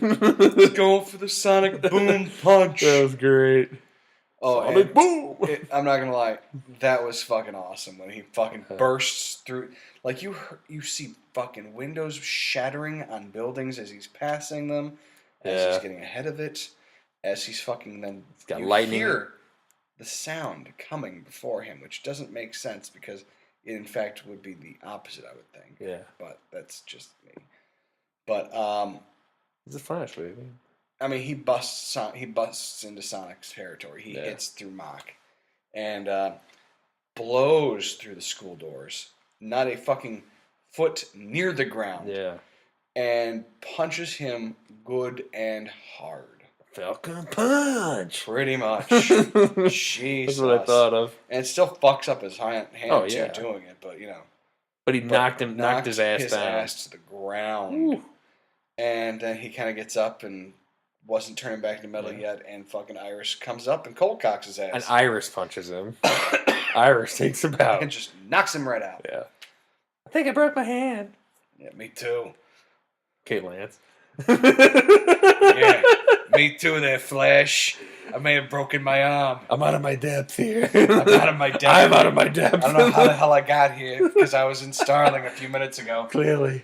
He's going for the sonic boom punch. That was great. Oh, sonic boom. I'm not going to lie. That was fucking awesome when he fucking bursts through. Like, you see fucking windows shattering on buildings as he's passing them, as he's getting ahead of it, as he's fucking then... He's got lightning. Hear the sound coming before him, which doesn't make sense because... It, in fact, would be the opposite, I would think. Yeah. But that's just me. But, It's a Flash, baby. I mean, he busts into Sonic's territory. He hits through Mach. And blows through the school doors. Not a fucking foot near the ground. Yeah. And punches him good and hard. Falcon Punch! Pretty much. Jesus. That's what I thought of. And it still fucks up his hand too, doing it, but you know. But he knocked his ass down. Ass to the ground. Ooh. And then he kind of gets up and wasn't turning back to metal yet, and fucking Iris comes up and cold cocks his ass. And Iris punches him. Iris takes him out. And just knocks him right out. Yeah. I think I broke my hand. Yeah, me too. Okay, Lance. Yeah. Me too there, Flash. I may have broken my arm. I'm out of my depth here. I'm out of my depth. I'm out of my depth. I don't know how the hell I got here because I was in Starling a few minutes ago. Clearly,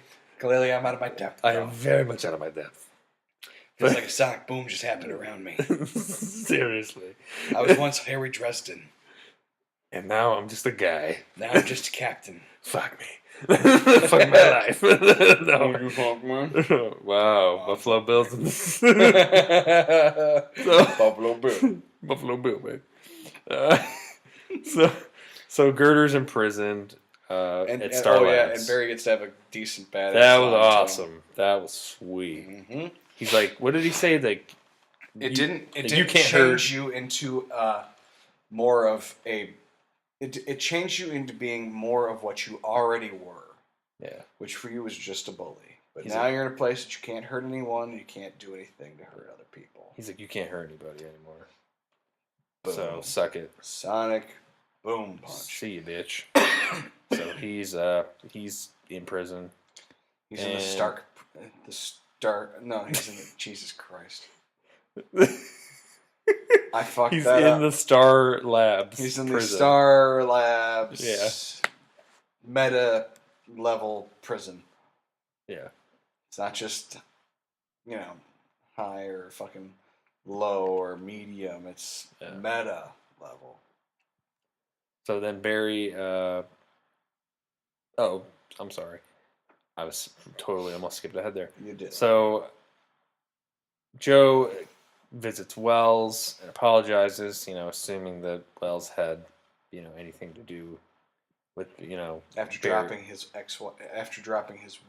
I'm out of my depth. I am very much out of my depth. Feels like a sonic boom just happened around me. Seriously. I was once Harry Dresden. And now I'm just a guy. Now I'm just a captain. Fuck me. Fuck my life. No. You fuck, man. Wow. Buffalo Bills. Buffalo Bill. Buffalo Bill, man. So Girder's imprisoned at Star Labs. And Barry gets to have a decent badass. That was awesome. That was sweet. Mm-hmm. He's like, what did he say? Like, it didn't change you into more of a... It changed you into being more of what you already were. Yeah. Which for you was just a bully. But now you're in a place that you can't hurt anyone, you can't do anything to hurt other people. He's like, you can't hurt anybody anymore. Boom. So, suck it. Sonic boom punch. See you, bitch. So he's in prison. He's in he's in the... Jesus Christ. I fucked He's that in up. the Star Labs. He's in prison. the Star Labs. Yeah. Meta level prison. Yeah. It's not just, high or fucking low or medium. It's meta level. So then Barry. Oh, I'm sorry. I was totally almost skipped ahead there. You did. So Joe visits Wells and apologizes, assuming that Wells had, anything to do with, after dropping his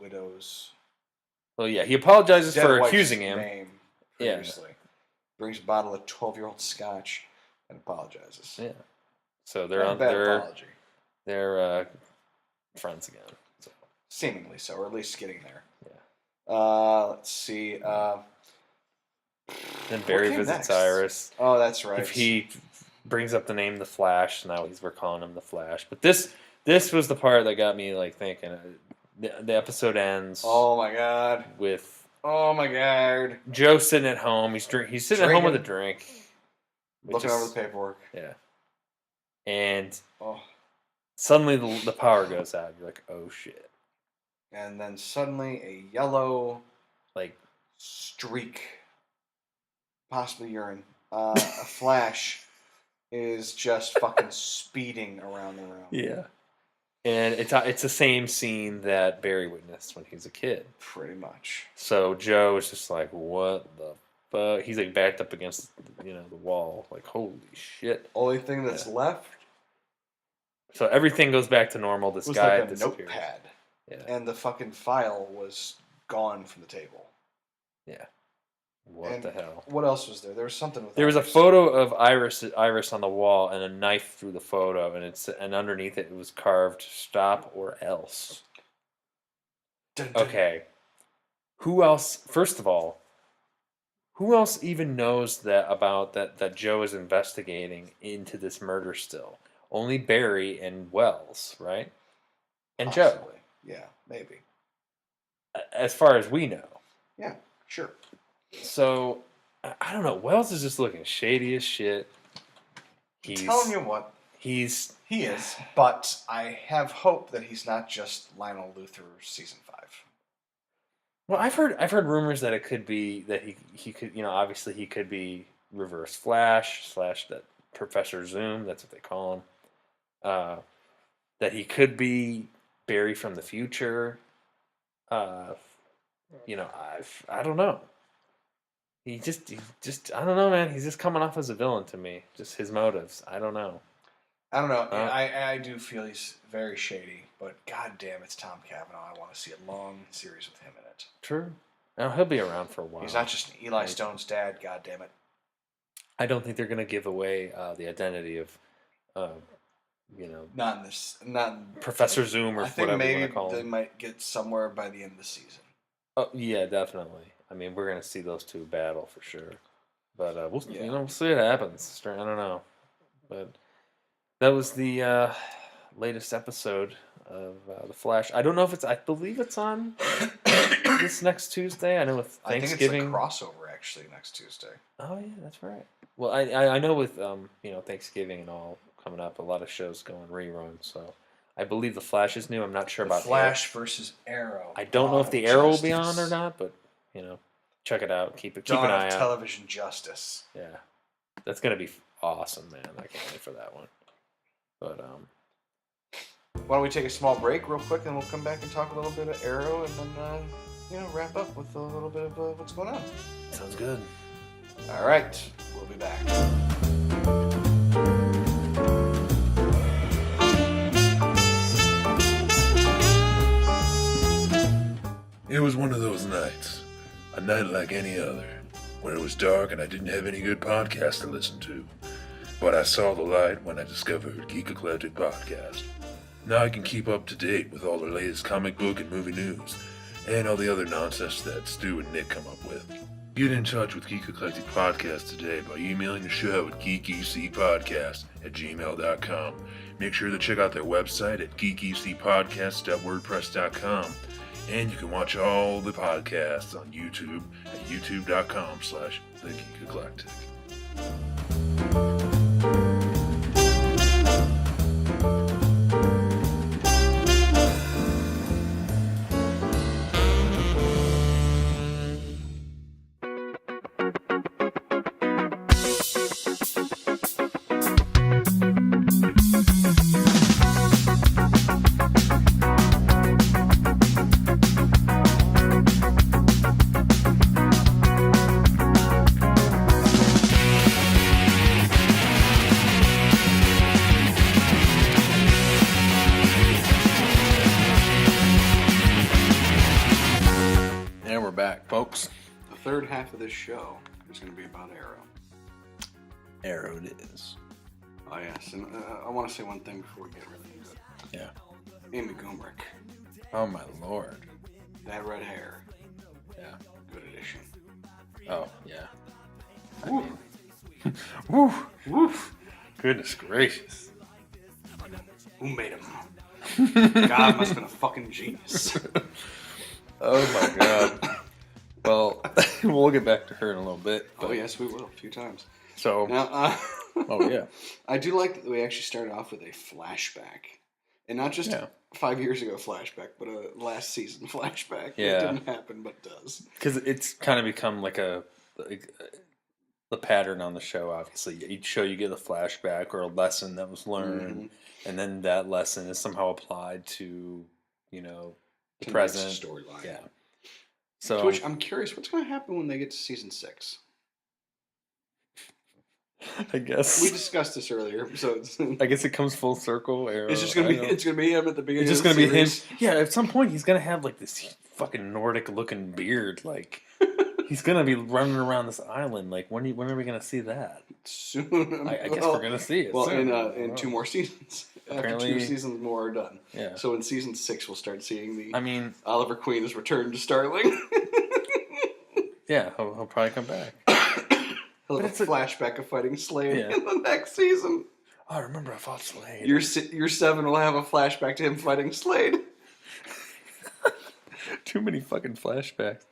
widow's. Well, yeah, he apologizes for accusing him. Name previously. Brings a bottle of 12-year-old scotch and apologizes. Yeah. So they're apology. They're friends again. So. Seemingly so, or at least getting there. Yeah. Let's see. Then Barry visits next? Iris. Oh, that's right. If he brings up the name The Flash, now we're calling him The Flash. But this was the part that got me thinking. The episode ends. Oh my god. With Joe sitting at home. He's sitting at home with a drink, looking over the paperwork. Yeah. And suddenly the power goes out. You're like, oh shit. And then suddenly a yellow streak, possibly urine, a flash is just fucking speeding around the room. Yeah. And it's the same scene that Barry witnessed when he was a kid. Pretty much. So Joe is just like, what the fuck? He's backed up against the wall. Like, holy shit. Only thing that's left. So everything goes back to normal. This guy like a notepad. Yeah. And the fucking file was gone from the table. Yeah. What the hell? What else was there? There was something with There was a Iris. photo of Iris on the wall and a knife through the photo, and underneath it was carved "Stop or else." Dun, dun. Okay. Who else? First of all, who else even knows that Joe is investigating into this murder still? Only Barry and Wells, right? And Possibly. Joe. Yeah, maybe. As far as we know. Yeah, sure. So, I don't know. Wells is just looking shady as shit. I'm telling you what. He is, but I have hope that he's not just Lionel Luthor season 5. Well, I've heard rumors that it could be that he could, obviously he could be Reverse Flash / that Professor Zoom. That's what they call him. That he could be Barry from the future. I don't know. He just I don't know, man. He's just coming off as a villain to me. Just his motives. I don't know. I don't know. I do feel he's very shady, but goddamn, it's Tom Cavanaugh. I want to see a long series with him in it. True. Now he'll be around for a while. He's not just Eli Stone's dad. Goddamn it. I don't think they're going to give away the identity of, not in this. Not Professor Zoom or I think whatever maybe you want to call they him. might get somewhere by the end of the season. Oh yeah, definitely. I mean, we're going to see those two battle for sure. But we'll see what happens. I don't know. But that was the latest episode of The Flash. I don't know if I believe it's on this next Tuesday. I know with Thanksgiving. I think it's a crossover actually next Tuesday. Oh yeah, that's right. Well, I know with Thanksgiving and all coming up, a lot of shows going rerun. So I believe The Flash is new. I'm not sure about Flash versus Arrow. I don't know if the Arrow will be on or not, but check it out. Keep an eye out. Television Justice. Yeah, that's gonna be awesome, man. I can't wait for that one. But why don't we take a small break real quick, and we'll come back and talk a little bit of Arrow, and then wrap up with a little bit of what's going on. Sounds good. All right, we'll be back. It was one of those nights, a night like any other, when it was dark and I didn't have any good podcasts to listen to. But I saw the light when I discovered Geek Eclectic Podcast. Now I can keep up to date with all the latest comic book and movie news, and all the other nonsense that Stu and Nick come up with. Get in touch with Geek Eclectic Podcast today by emailing the show at geekecpodcast@gmail.com. Make sure to check out their website at geekecpodcast.wordpress.com. And you can watch all the podcasts on YouTube at youtube.com/The Geek Eclectic. folks. The third half of this show is going to be about Arrow. Arrow it is. Oh, yes. And I want to say one thing before we get really into it. Yeah. Amy Goomrick. Oh, my Lord. That red hair. Yeah. Good addition. Oh, yeah. Woo. Woo. Woof. Goodness gracious. Who made him? God must have been a fucking genius. Oh, my God. Well, we'll get back to her in a little bit. Oh, yes, we will. A few times. So. Now, oh, yeah. I do like that we actually started off with a flashback. And not just 5 years ago flashback, but a last season flashback. Yeah. It didn't happen, but does. Because it's kind of become like the pattern on the show, obviously. Each show you get a flashback or a lesson that was learned, and then that lesson is somehow applied to, the present storyline. Yeah. So, which I'm curious, what's going to happen when they get to season 6? I guess we discussed this earlier, so I guess it comes full circle. Arrow, it's just gonna be him at the beginning. It's just gonna be him. Yeah, at some point he's gonna have like this fucking Nordic looking beard, like He's gonna be running around this island. Like, when are we gonna see that? Soon. I guess we're gonna see it. Well, soon. in 2 more seasons. Apparently, after 2 seasons more are done. Yeah. So in season 6, we'll start seeing the. I mean, Oliver Queen has returned to Starling. Yeah, he'll probably come back. He'll have a flashback of fighting Slade in the next season. Oh, I remember I fought Slade. Your 7 will have a flashback to him fighting Slade. Too many fucking flashbacks.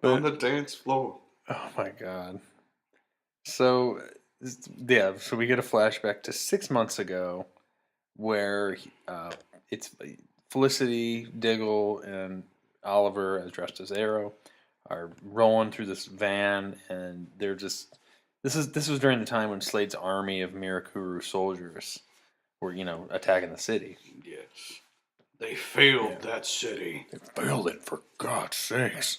On the dance floor. Oh my god. So, yeah, so we get a flashback to 6 months ago where it's Felicity, Diggle, and Oliver, as dressed as Arrow, are rolling through this van, and they're just... This was during the time when Slade's army of Mirakuru soldiers were, attacking the city. Yes. They failed that city. They failed it, for God's sakes.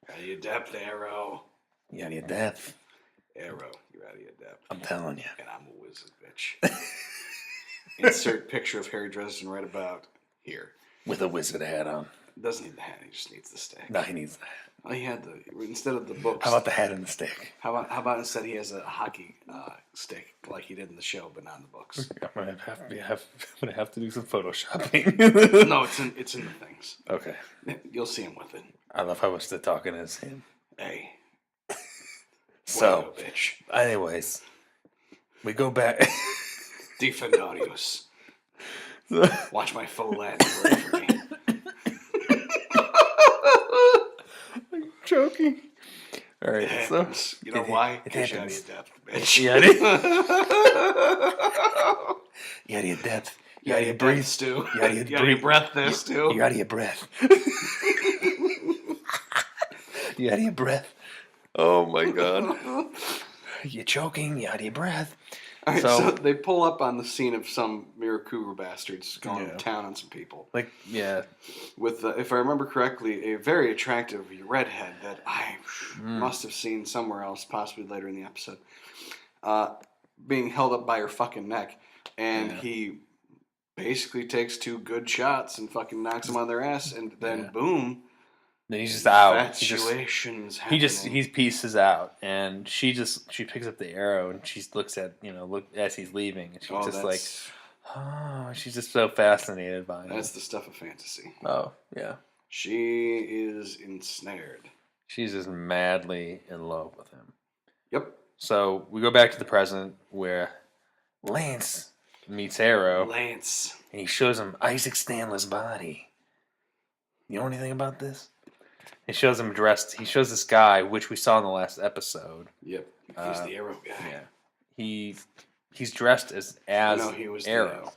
Out of your depth, Arrow. You out of your depth. Arrow, you're out of your depth. I'm telling you. And I'm a wizard, bitch. Insert picture of Harry Dresden right about here. With a wizard hat on. Doesn't need the hat, he just needs the stick. No, he needs the hat. Oh, he had instead of the books. How about the hat and the stick? How about instead he has a hockey stick like he did in the show, but not in the books? I'm gonna have to do some photoshopping. No, it's in the things. Okay. You'll see him with it. I love how much they're talking as him. Hey. So, bitch. Anyways, we go back. Defendarius. Watch my faux Latin word for me. I'm joking. All right, so you know why? Because you're out of your depth, bitch. You out of your depth. You out of your breath, Stu. You out of your breath, there, Stu. You're out of your breath. You out of your breath. Oh my god. You're choking. You out of your breath. All right, so they pull up on the scene of some Mirakuru bastards going to town on some people. Like, yeah. With, if I remember correctly, a very attractive redhead that I must have seen somewhere else, possibly later in the episode, being held up by her fucking neck. And he basically takes 2 good shots and fucking knocks them on their ass. And then, boom. Then he's just out. Infatuations he pieces out, and she picks up the arrow and she looks at as he's leaving, and she's she's just so fascinated by him. That's the stuff of fantasy. Oh yeah, she is ensnared. She's just madly in love with him. Yep. So we go back to the present where Lance meets Arrow. Lance, and he shows him Isaac Stanley's body. You know anything about this? He shows him dressed. He shows this guy, which we saw in the last episode. Yep, he's the Arrow guy. Yeah, he's dressed as he was Arrow.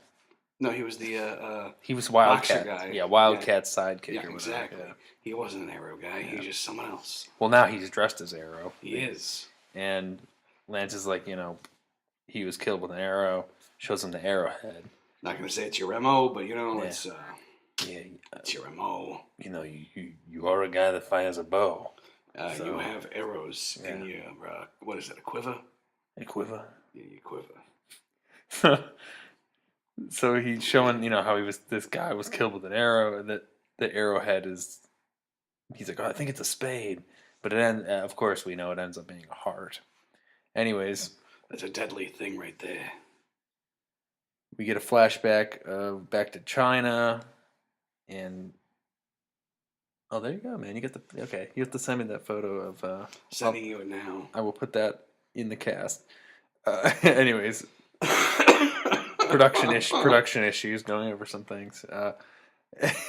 He was the he was Wildcat guy. Yeah, Wildcat's sidekick. Yeah, exactly. Yeah. He wasn't an Arrow guy. He's just someone else. Well, now he's dressed as Arrow. He is. And Lance is like, he was killed with an arrow. Shows him the arrowhead. Not gonna say it's your MO, but it's. Yeah, it's your MO. You are a guy that fires a bow. You have arrows in your, what is it, a quiver? A quiver? Yeah, your quiver. So he's showing, how this guy was killed with an arrow, and that the arrowhead is, he's like, I think it's a spade. But of course we know it ends up being a heart. Anyways. That's a deadly thing right there. We get a flashback back to China. And there you go, man. You have to send me that photo of. Sending you it now. I will put that in the cast. Anyways, production issues, going over some things.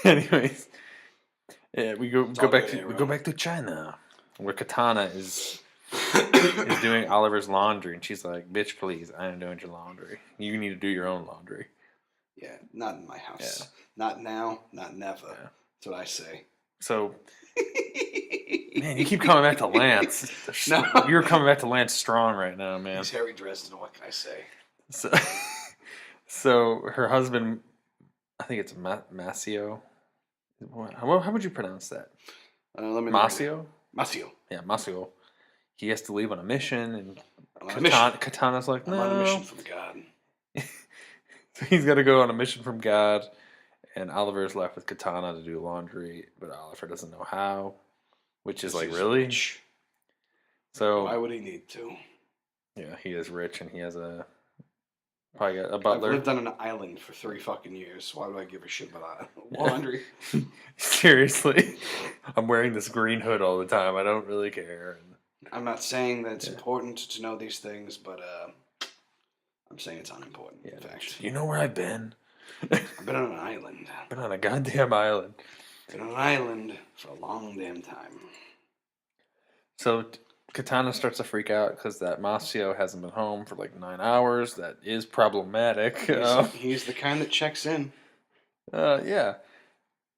Anyways, we go back to China, where Katana is doing Oliver's laundry, and she's like, "Bitch, please, I am doing your laundry. You need to do your own laundry." Yeah, not in my house. Yeah. Not now, not never. Yeah. That's what I say. So, man, you keep coming back to Lance. No. You're coming back to Lance strong right now, man. He's Harry Dresden, what can I say? So her husband, I think it's Masio. How would you pronounce that? Masio? Masio. Yeah, Masio. He has to leave on a mission, and Katana's like, no. I'm on a mission from God. So he's got to go on a mission from God, and Oliver's left with Katana to do laundry, but Oliver doesn't know how. which is like really. Rich. So why would he need to? Yeah, he is rich, and he has probably got a butler. I've lived on an island for 3 fucking years. Why would I give a shit about laundry? Seriously, I'm wearing this green hood all the time. I don't really care. I'm not saying that it's important to know these things, but I'm saying it's unimportant. Yeah, in fact, you know where I've been? I've been on an island. Been on a goddamn island. Been on an island for a long damn time. So Katana starts to freak out because that Masio hasn't been home for like 9 hours. That is problematic. He's the kind that checks in. Yeah.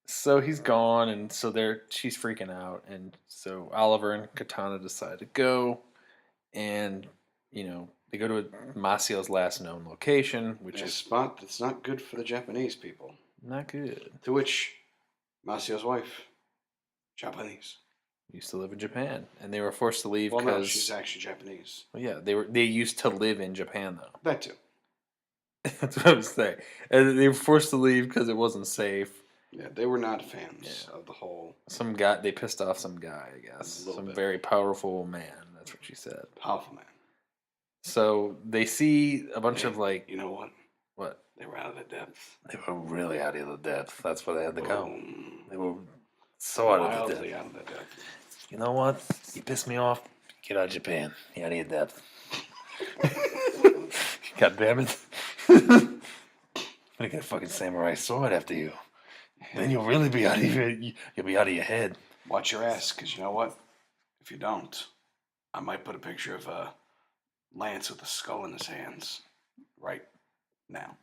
So he's gone, and so she's freaking out, and so Oliver and Katana decide to go, and they go to Masio's last known location, which is a spot that's not good for the Japanese people. Not good. To which Masio's wife, Japanese, used to live in Japan, and they were forced to leave because no, she's actually Japanese. Well, yeah, they used to live in Japan though. That too. That's what I was saying, and they were forced to leave because it wasn't safe. Yeah, they were not fans of the whole. They pissed off some guy, I guess. Some very powerful man. That's what she said. Powerful man. So they see a bunch of like. You know what? What? They were out of the depth. They were really out of the depth. That's where they had to go. They were so Wildly out of the depth. Out of the depth. You know what? You pissed me off. Get out of Japan. You're out of your depth. God damn it. I'm gonna get a fucking samurai sword after you. Then you'll really be out of your head. Watch your ass, because you know what? If you don't, I might put a picture of Lance with a skull in his hands right now.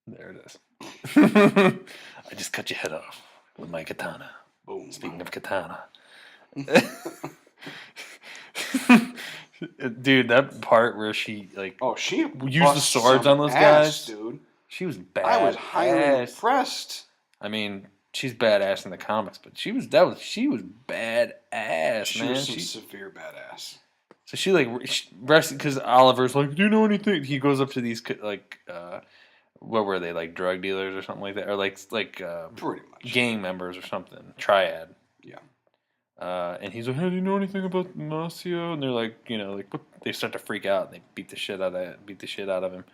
There it is. I just cut your head off with my katana. Boom. Speaking of katana. Dude, that part where she she used the swords on those guys, dude. She was bad. I was highly impressed. I mean, she's badass in the comics, but she was badass, she man. She was some severe badass. So she because Oliver's like, do you know anything? He goes up to these what were they, like drug dealers or something like that, or pretty much gang members or something, triad. Yeah. And he's like, hey, do you know anything about Masio? And they're like, what? They start to freak out. And they beat the shit out of him.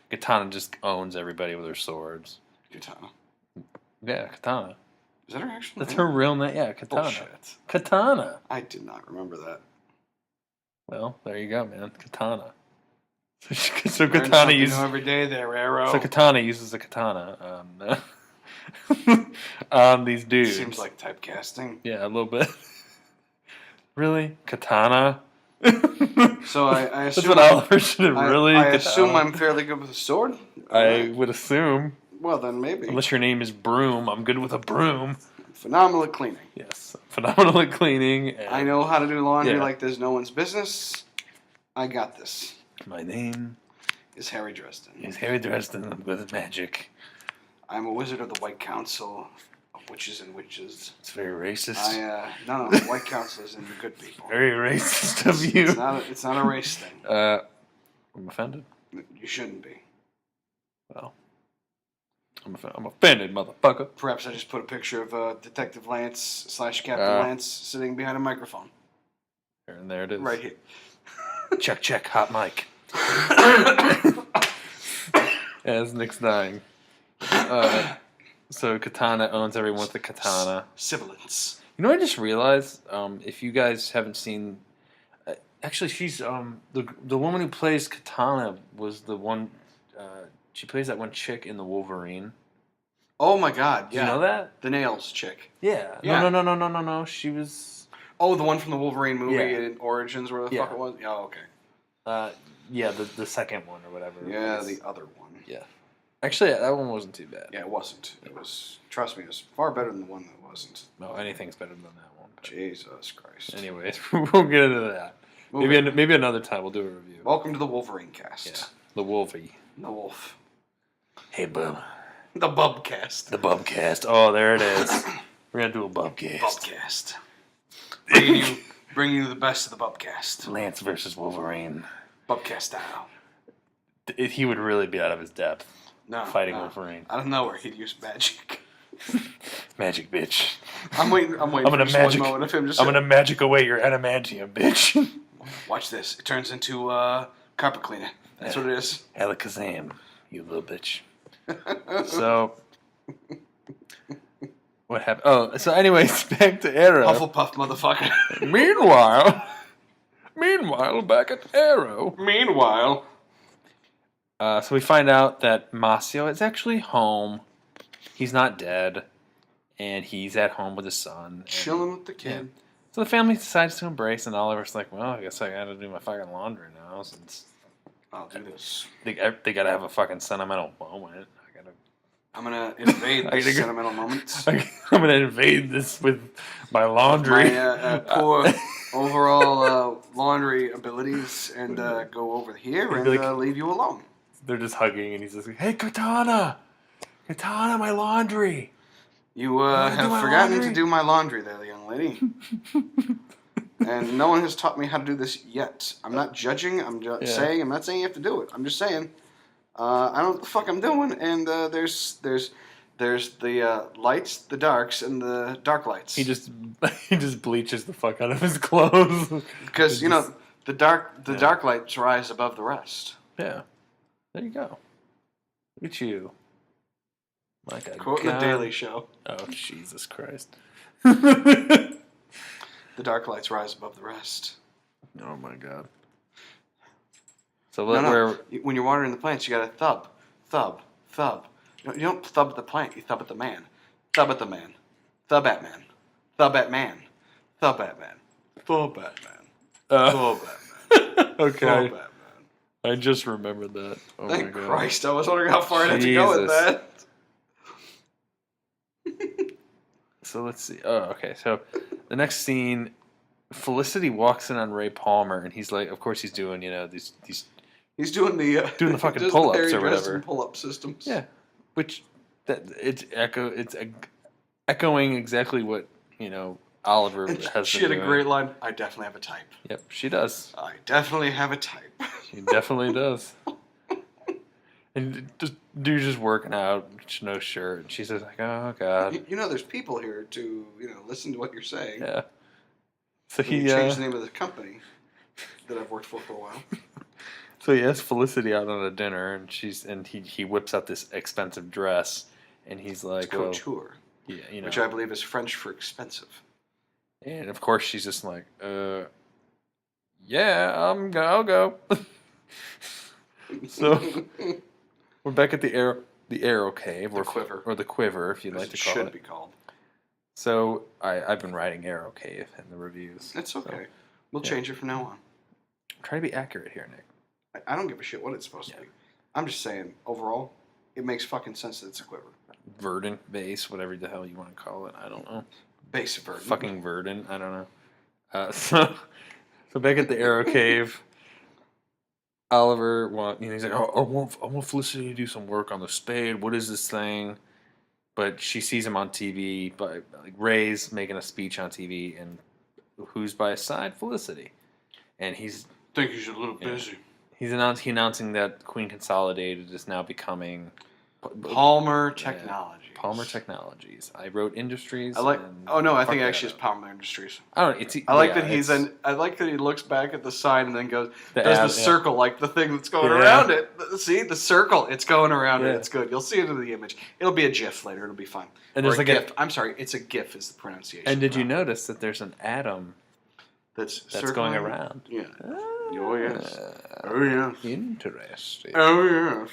Katana just owns everybody with her swords. Katana. Yeah, Katana. Is that her actual That's name? her real name. Yeah, Katana. Bullshit. Katana. I did not remember that. Well, there you go, man. Katana. So Katana uses every day there, Arrow. So Katana uses a katana on these dudes. Seems like typecasting. Yeah, a little bit. Really, katana. So I assume that's what Oliver should have really. I assume I'm fairly good with a sword. I would assume. Well, then maybe. Unless your name is Broom, I'm good with a broom. Phenomenal at cleaning. Yes, phenomenal at cleaning. I know how to do laundry like there's no one's business. I got this. My name is Harry Dresden. I'm good at magic. I'm a wizard of the White Council of Witches and Witches. It's very racist. No, the White Council is in the good people. Very racist of you. It's not a race thing. I'm offended. You shouldn't be. Well, I'm offended, motherfucker. Perhaps I just put a picture of Detective Lance / Captain Lance sitting behind a microphone. And there it is. Right here. Check, hot mic. As Nick's dying. So Katana owns everyone with the katana. Sibilance. You know what I just realized? If you guys haven't seen... actually, she's... the woman who plays Katana was the one... she plays that one chick in the Wolverine. Oh my god, yeah. You know that? The Nails chick. Yeah. No. She was... Oh, the one from the Wolverine movie in Origins, where the fuck it was? Oh, okay. Yeah, the second one or whatever. Yeah, the other one. Yeah. Actually, that one wasn't too bad. Yeah, it wasn't. It was, trust me, it was far better than the one that wasn't. No, anything's better than that one. But Jesus Christ. Anyways, we'll get into that. Maybe another time we'll do a review. Welcome to the Wolverine cast. Yeah. The Wolfie. The Wolf. Hey, Bub. The Bubcast. The Bubcast. Oh, there it is. We're going to do a Bubcast. Bubcast. Bringing you the best of the Bubcast. Lance versus Wolverine. Bubcast style. He would really be out of his depth. No, fighting Wolverine. I don't know where he'd use magic. Magic, bitch. I'm waiting I'm for gonna just magic. one moment of him just I'm saying, gonna magic away your adamantium, bitch. watch this. It turns into carpet cleaner. That's what it is. Alakazam, you little bitch. So, what happened? Oh, so anyways, back to Arrow. Hufflepuff, motherfucker. Meanwhile, back at Arrow. Meanwhile. So we find out that Masio is actually home. He's not dead. And he's at home with his son. Chilling with the kid. Yeah. So the family decides to embrace, and Oliver's like, well, I guess I gotta do my fucking laundry now, since I'll do this. they gotta have a fucking sentimental moment. I'm gonna invade this sentimental moments. I'm gonna invade this with my laundry. My poor overall laundry abilities, and go over here and leave you alone. They're just hugging, and he's just like, hey, Katana, my laundry. You have forgotten to do my laundry there, young lady. And no one has taught me how to do this yet. I'm not judging. I'm just saying. I'm not saying you have to do it. I'm just saying. I don't know what the fuck I'm doing. And there's the lights, the darks, and the dark lights. He just bleaches the fuck out of his clothes. Because the dark lights rise above the rest. Yeah. There you go. Look at you. Like a quote in the Daily Show. Oh, Jesus Christ. The dark lights rise above the rest. Oh, my God. So where when you're watering the plants, you got to thub, thub, thub. You don't thub at the plant, you thub at the man. Thub at the man. Thub at man. Thub at man. Thub at man. Thub at man. Thub at man. Okay. Thub at man. I just remembered that. Oh, Thank my God. Christ, I was wondering how far I had to go with that. So let's see. Oh, okay. So the next scene, Felicity walks in on Ray Palmer, and he's like, of course, he's doing these. He's doing the fucking pull-ups or whatever. Pull-up systems. Yeah, which it's echoing exactly what Oliver and has. She had a great line. I definitely have a type. Yep, she does. I definitely have a type. She definitely does. And dude's just working out, no shirt. And she's just like, oh, God. There's people here to, listen to what you're saying. Yeah. So he changed the name of the company that I've worked for a while. So he asks Felicity out on a dinner, and he whips out this expensive dress, and he's like, it's couture. Yeah, which I believe is French for expensive. And of course she's just like, yeah, I'll go. So we're back at the arrow cave, the quiver, or the quiver, if you'd like to call it. Should be called. So I've been writing Arrow Cave in the reviews. It's okay. So, we'll change it from now on. Try to be accurate here, Nick. I don't give a shit what it's supposed to be. I'm just saying, overall, it makes fucking sense that it's a quiver. Verdant, base, whatever the hell you want to call it. I don't know. Base verdant. Fucking verdant. I don't know. So back at the Arrow Cave, Oliver he's like, I want Felicity to do some work on the spade. What is this thing? But she sees him on TV, but Ray's making a speech on TV, and who's by his side? Felicity. And he's... I think he's a little busy. He's announcing that Queen Consolidated is now becoming... Palmer Technologies. Palmer Technologies. I wrote Industries. I think actually it's Palmer Industries. I don't know. I like that he looks back at the sign and then does the circle, like the thing that's going around it. See the circle? It's going around it. It's good. You'll see it in the image. It'll be a GIF later. It'll be fine. And there's like a GIF. I'm sorry, it's a GIF is the pronunciation. And did you notice that there's an atom that's going around? Yeah. Oh yes. Oh yeah. Interesting. Oh yeah.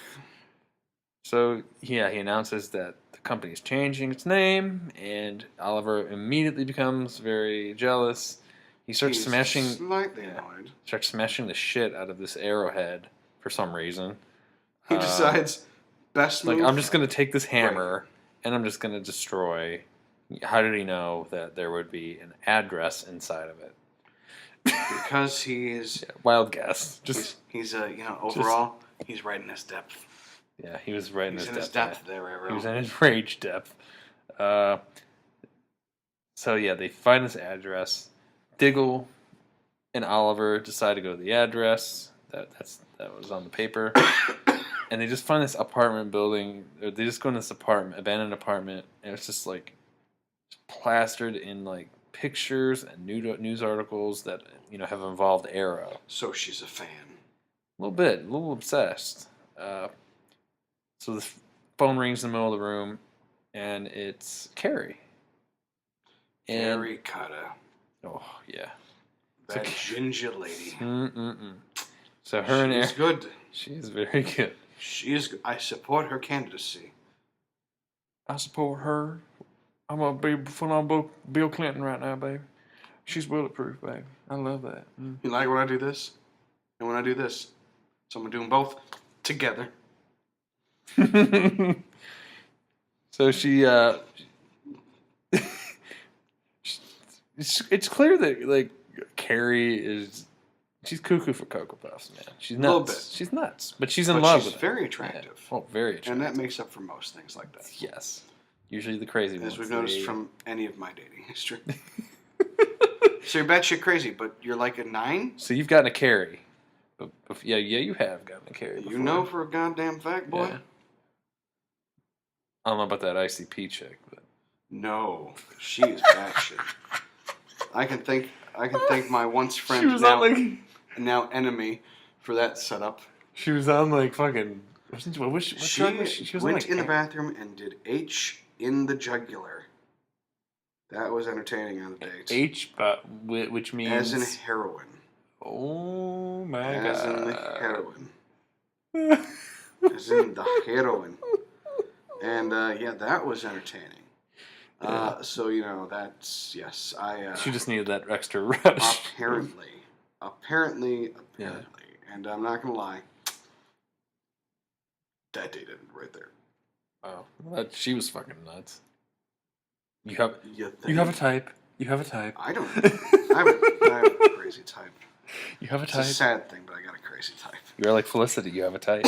So he announces that the company is changing its name, and Oliver immediately becomes very jealous. He starts smashing the shit out of this arrowhead for some reason. He decides best move. I'm just gonna take this hammer and I'm just gonna destroy. How did he know that there would be an address inside of it? Because he's wild guess. He's overall he's right in his depth. Yeah, he was right in his depth there, Arrow. He was in his rage depth. So they find this address. Diggle and Oliver decide to go to the address. That was on the paper. and they just find this apartment building. Or they just go in this abandoned apartment, and it's just like plastered in like pictures and news articles that have involved Arrow. So she's a fan. A little obsessed. So the phone rings in the middle of the room, and it's Carrie. Carrie Cotta. Oh yeah, that ginger lady. So her and Aaron, she's good. She is very good. She is. I support her candidacy. I support her. I'm gonna be full on Bill Clinton right now, baby. She's bulletproof, baby. I love that. You like when I do this, and when I do this, so I'm gonna do them both together. So she, it's clear that like Carrie she's cuckoo for Cocoa Puffs, man. She's nuts. A little bit. She's nuts, but she's in love with it. She's very attractive. Yeah. Oh, very attractive. And that makes up for most things like that. Yes. Usually the crazy ones. As we've noticed from any of my dating history. So you're batshit crazy, but you're like a 9? So you've gotten a Carrie. But yeah, you have gotten a Carrie before. You know for a goddamn fact, boy? Yeah. I don't know about that ICP chick, but... No. She is batshit. I can thank my once friend, now enemy, for that setup. She was on like fucking... She went in the bathroom and did H in the jugular. That was entertaining on the date. H, which means... As in heroin. Oh my god. As in the heroin. As in the heroin. And yeah, that was entertaining. So, that's... Yes, she just needed that extra rush. Apparently. Yeah. And I'm not going to lie. That date ended right there. Oh, she was fucking nuts. You have a type. You have a type. I don't. I have a crazy type. You have a type. It's a sad thing, but I got a crazy type. You're like Felicity. You have a type.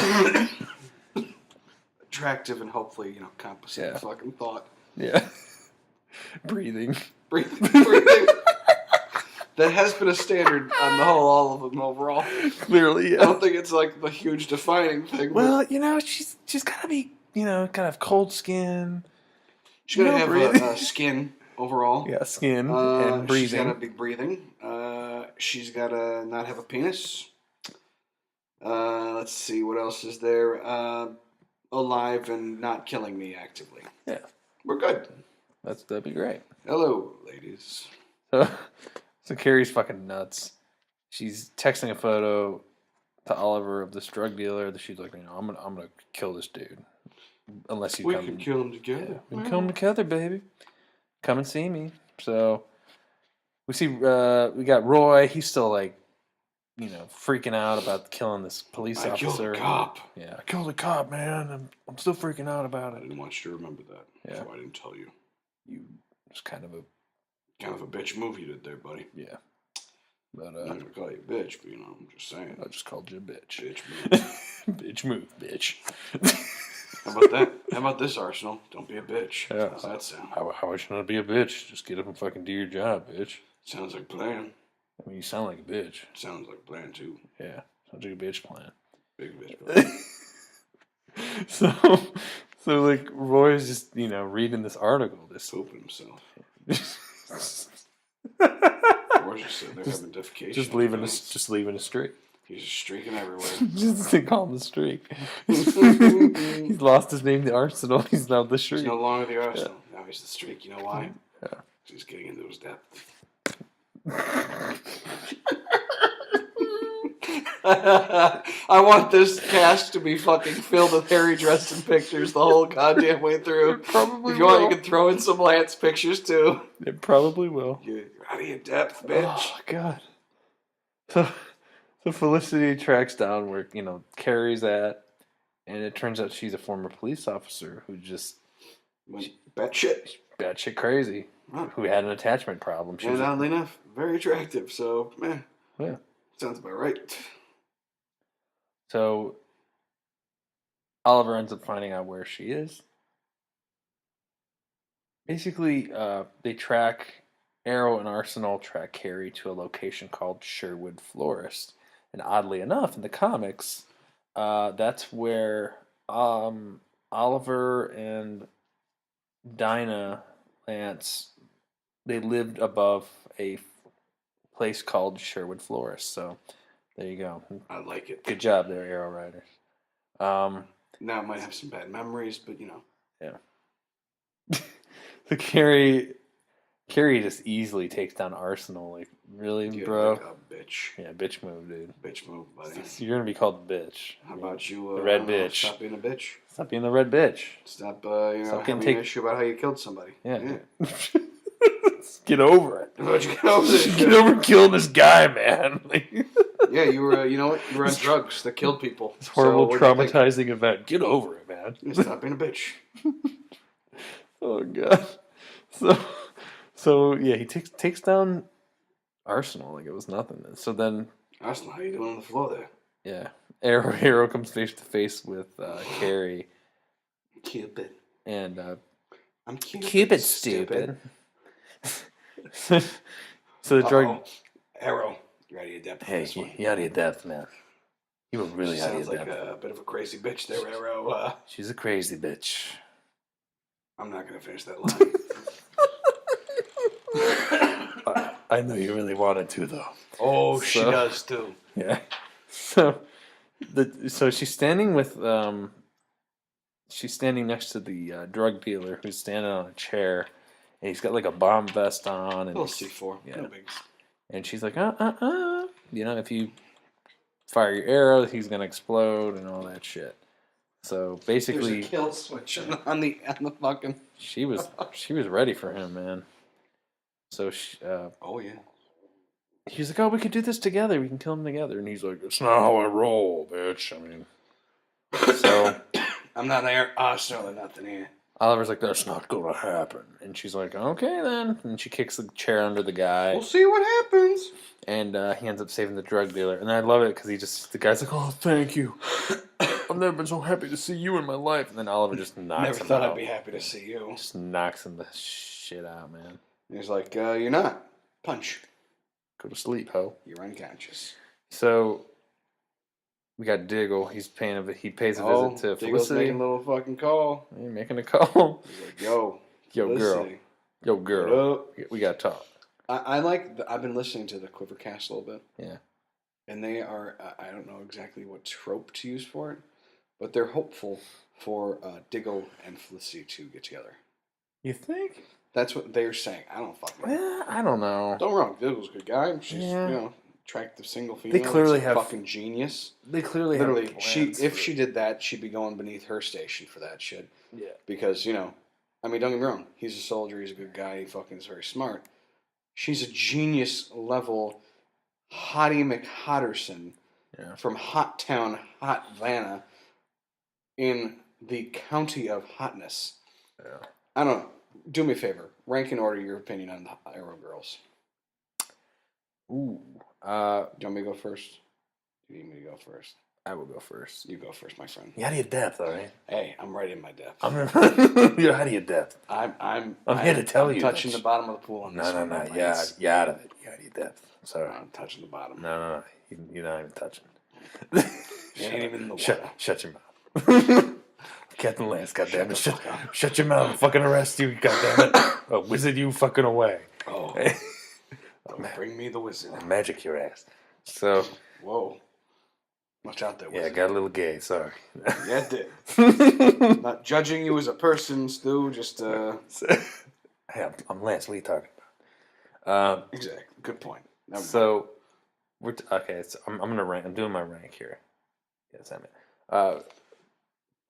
Attractive and hopefully, compensating fucking thought. Yeah. Breathing. That has been a standard on all of them overall. Clearly, yeah. I don't think it's like the huge defining thing. Well, she's gotta be, gotta have cold skin. She's gotta have skin overall. Yeah, skin and breathing. She's gotta be breathing. She's gotta not have a penis. Let's see, what else is there? Alive and not killing me actively. Yeah. We're good. That'd be great. Hello, ladies. So Carrie's fucking nuts. She's texting a photo to Oliver of this drug dealer that she's like, I'm gonna kill this dude. Unless you we can kill him together. Yeah, we can kill him together, baby. Come and see me. So we see we got Roy. He's still like, freaking out about killing this police officer. I killed a cop. Yeah, I killed a cop, man. I'm still freaking out about it. I didn't want you to remember that. Yeah. So I didn't tell you. It's kind of a bitch move you did there, buddy. Yeah. But I'm not gonna call you a bitch, but I'm just saying. I just called you a bitch. Bitch move. Bitch move, bitch. How about that? How about this, Arsenal? Don't be a bitch. Yeah. How's that sound? How would you not be a bitch? Just get up and fucking do your job, bitch. Sounds like a plan. I mean, you sound like a bitch. Sounds like a plan, too. Yeah. Sounds like a bitch plan. Big bitch plan. So like, Roy's just, reading this article. Pooping himself. Roy's just sitting there having defecation. Just leaving a streak. He's just streaking everywhere. Just they call him the streak. He's lost his name, the Arsenal. He's now the streak. He's no longer the Arsenal. Yeah. Now he's the streak. You know why? Yeah. He's getting into his depth. I want this cast to be fucking filled with Harry Dresden pictures the whole goddamn way through. Probably if you want, you can throw in some Lance pictures too. It probably will. You're out of your depth, bitch. Oh, God. So Felicity tracks down where, Carrie's at, and it turns out she's a former police officer who just... Batshit crazy. Huh. Who had an attachment problem. And oddly enough, very attractive, so, yeah. Sounds about right. So, Oliver ends up finding out where she is. Basically, Arrow and Arsenal track Carrie to a location called Sherwood Florist. And oddly enough, in the comics, That's where Oliver and Dinah Lance, they lived above a place called Sherwood Florist. So there you go. I like it. Good job there, Arrow Riders. Now I might have some bad memories, but you know. Yeah. So Carrie just easily takes down Arsenal. Like, really, bro? Like a bitch. Yeah, bitch move, dude. Bitch move, buddy. You're gonna be called the bitch. How about you? The red bitch. Stop being a bitch. Stop being the red bitch. Stop, having an issue about how you killed somebody. Yeah. Get over it. How'd you get over it? Get over killing this guy, man. Yeah, you were. You know what? You were on drugs that killed people. It's horrible, traumatizing event. Get over it, man. Stop being a bitch. Oh god. So yeah, he takes down Arsenal like it was nothing. So then Arsenal, how you doing on the floor there? Yeah, Arrow comes face to face with Carrie. Cupid. And I'm Cupid, stupid. So the drug. Arrow, you're out of your depth. Hey, you're out of your depth, man. You were really out of your depth. Sounds like a bit of a crazy bitch there, Arrow. She's a crazy bitch. I'm not gonna finish that line. I know you really wanted to, though. Oh, she does too. Yeah. So she's standing with she's standing next to the drug dealer who's standing on a chair, and he's got like a bomb vest on and C4. Yeah. No bigs. And she's like, if you fire your arrow, he's gonna explode and all that shit. So basically, there's a kill switch on the fucking. She was ready for him, man. So oh yeah. He's like, oh, we could do this together. We can kill him together. And he's like, it's not how I roll, bitch. I mean, so I'm not there. So nothing here. Oliver's like, that's not gonna happen. And she's like, okay then. And she kicks the chair under the guy. We'll see what happens. And he ends up saving the drug dealer. And I love it because the guy's like, oh, thank you. I've never been so happy to see you in my life. And then Oliver just knocks him out. Never thought I'd be happy to see you. Just knocks him the shit out, man. And he's like, you're not. Punch. Go to sleep, ho. You're unconscious. So we got Diggle. He pays a visit to Diggle's Felicity. making a little fucking call. He's making a call. He's like, yo, Felicity. Girl. We got to talk. I've been listening to the Quivercast a little bit. Yeah. And they are, I don't know exactly what trope to use for it, but they're hopeful for Diggle and Felicity to get together. You think? That's what they're saying. I don't fucking know. Well, I don't know. Don't wrong. Diggle's a good guy. She's, attractive single female. They clearly have fucking genius. They clearly literally have plans if she did that, she'd be going beneath her station for that shit. Yeah. Because, don't get me wrong. He's a soldier. He's a good guy. He fucking is very smart. She's a genius level Hottie McHotterson from Hot Town, Hot Atlanta in the county of hotness. Yeah. I don't know. Do me a favor. Rank and order your opinion on the Arrow Girls. Ooh. Do you want me to go first? Do you need me to go first? I will go first. You go first, my friend. You're out of your depth, all right? Hey, I'm right in my depth. You're out of your depth. I'm here to tell you. I'm touching the bottom of the pool on this one. No. You're out of it. You're out of your depth. Sorry. I'm touching the bottom. No. You're not even touching. You ain't even in the water. Shut your mouth. Captain Lance, goddammit. Shut your mouth. I'll fucking arrest you, goddammit. I'll wizard you fucking away. Oh. Bring me the wizard. I'll magic your ass. So. Whoa. Watch out there, wizard. Yeah, got a little gay, sorry. Yeah, it did. Not judging you as a person, Stu, just, Hey, I'm Lance, what are you talking about? Exactly. Good point. So, okay, so I'm gonna rank. I'm doing my rank here. Yes, I mean,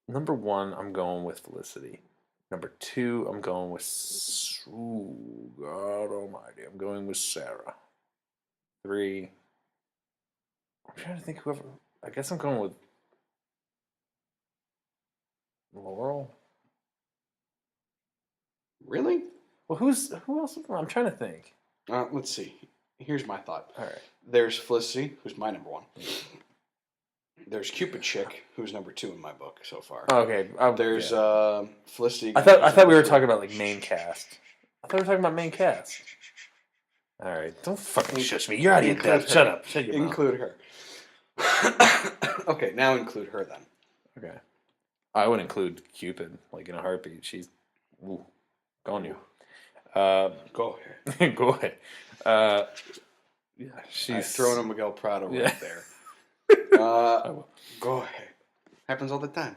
number 1, I'm going with Felicity. Number 2, I'm going with. Ooh, God Almighty, I'm going with Sarah. 3. I'm trying to think whoever. I guess I'm going with Laurel. Really? Well, who else? I'm trying to think. Let's see. Here's my thought. All right. There's Felicity, who's my number 1. There's Cupid Chick, who's number 2 in my book so far. Okay. There's Felicity. I thought we were talking about like main cast. I thought we were talking about main cast. All right. Don't fucking shush me. You're out of your depth. Shut up. Shut your mouth. Include her. Okay, now include her then. Okay. I would include Cupid, like in a heartbeat. She's go on you. Go ahead. Go ahead. Yeah, she's throwing a Miguel Prado right there. Go ahead. Happens all the time.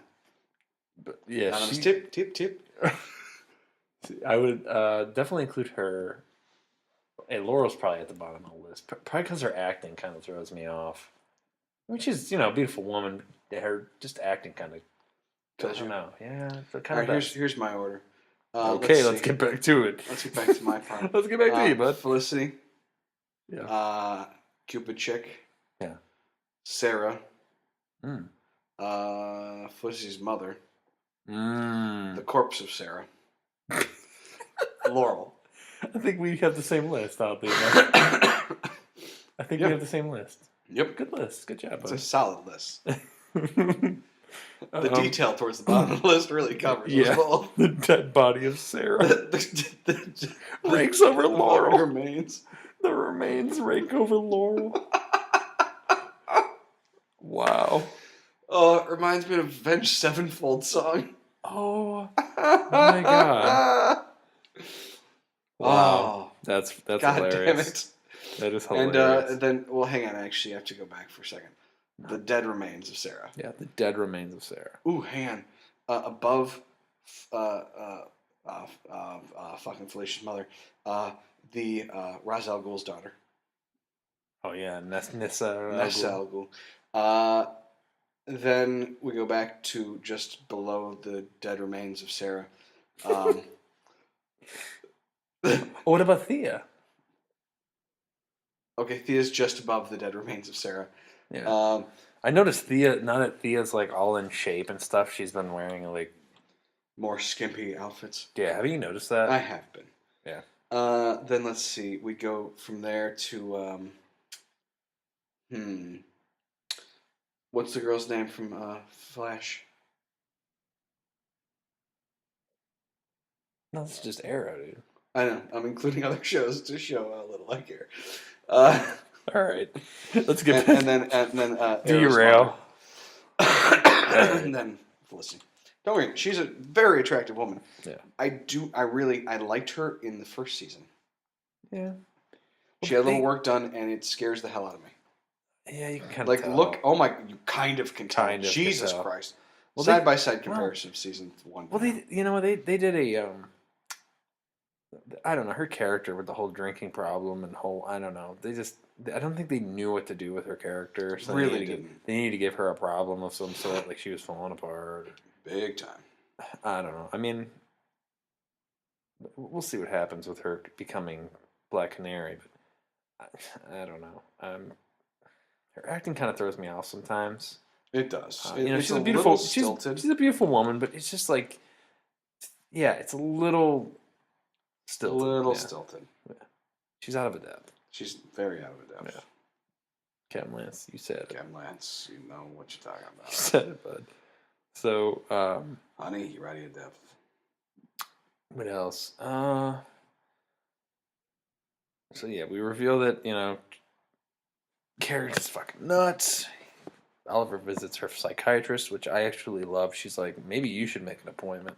But yeah, Anonymous tip. I would definitely include her. Hey, Laurel's probably at the bottom of the list. Probably because her acting kind of throws me off. I mean, she's a beautiful woman. Her just acting kind of does you know. Yeah, it's kind of. All right, here's my order. Okay, let's get back to it. Let's get back to my part. Let's get back to you, bud. Felicity. Yeah. Cupid chick. Yeah. Sarah. Felicity's mother. The corpse of Sarah. Laurel. I think we have the same list, I think. I think we have the same list. Yep. Good list. Good job, bud. It's a solid list. The detail towards the bottom of the list really covers us both. The dead body of Sarah rakes over Laurel. The remains rake over Laurel. Wow. Oh, it reminds me of Avenged Sevenfold song. Oh my god. Wow. That's god hilarious. Damn it. That is hilarious. And then, well, hang on. I actually have to go back for a second. The dead remains of Sarah. Yeah, the dead remains of Sarah. Ooh, hang on. Above, fucking Felicia's mother, the Ra's al Ghul's daughter. Oh yeah, Nessa al Ghul. Then we go back to just below the dead remains of Sarah. What about Thea? Okay, Thea's just above the dead remains of Sarah. Yeah. I noticed Thea. Now that Thea's like all in shape and stuff, she's been wearing like more skimpy outfits. Yeah, have you noticed that? I have been. Yeah. Then let's see. We go from there to what's the girl's name from Flash? No, it's just Arrow, dude. I know. I'm including other shows to show how little I care. All right, let's get and then derail. And then Felicity. Don't worry, she's a very attractive woman. Yeah, I liked her in the first season. Yeah, she had a little work done, and it scares the hell out of me. Yeah, you can kind of tell. Look. Oh my! You kind of can tell. Jesus Christ! Well, side by side comparison of season 1. Well, they did a I don't know, her character with the whole drinking problem and I don't know. I don't think they knew what to do with her character. So really didn't. They needed to give her a problem of some sort, like she was falling apart. Big time. I don't know. I mean, we'll see what happens with her becoming Black Canary, but I don't know. Her acting kind of throws me off sometimes. It does. She's a beautiful. She's a beautiful woman, but it's just like, it's a little. Stilted. Yeah. She's out of a depth. She's very out of a depth. Yeah. Quentin Lance, you said it. Quentin Lance, you know what you're talking about. You said it, bud. So, honey, you're out of your depth. What else? So yeah, we reveal that, Carrie's just fucking nuts. Oliver visits her psychiatrist, which I actually love. She's like, maybe you should make an appointment.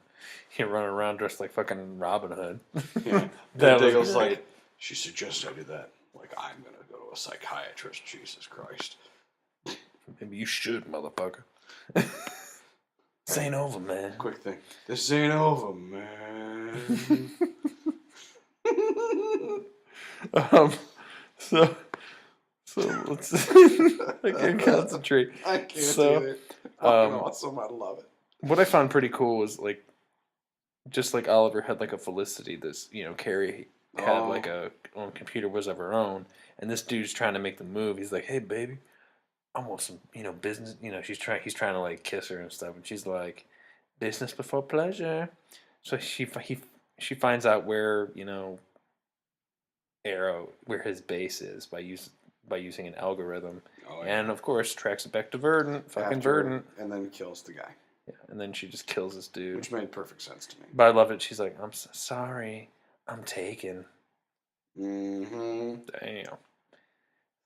You're running around dressed like fucking Robin Hood. Yeah. Diggle's like, she suggests I do that. Like, I'm going to go to a psychiatrist. Jesus Christ. Maybe you should, motherfucker. This ain't over, man. Quick thing. This ain't over, man. So let's I can't concentrate. I can't do it. Awesome. I love it. What I found pretty cool was like, just like Oliver had like a Felicity, this Carrie had like a own computer was of her own, and this dude's trying to make the move. He's like, "Hey, baby, I want some business." He's trying to like kiss her and stuff, and she's like, "Business before pleasure." So she finds out where Arrow, where his base is by using an algorithm, and of course tracks it back to Verdant, Verdant, and then kills the guy. Yeah, and then she just kills this dude, which made perfect sense to me. But I love it. She's like, "I'm so sorry, I'm taken." Mm-hmm. Damn.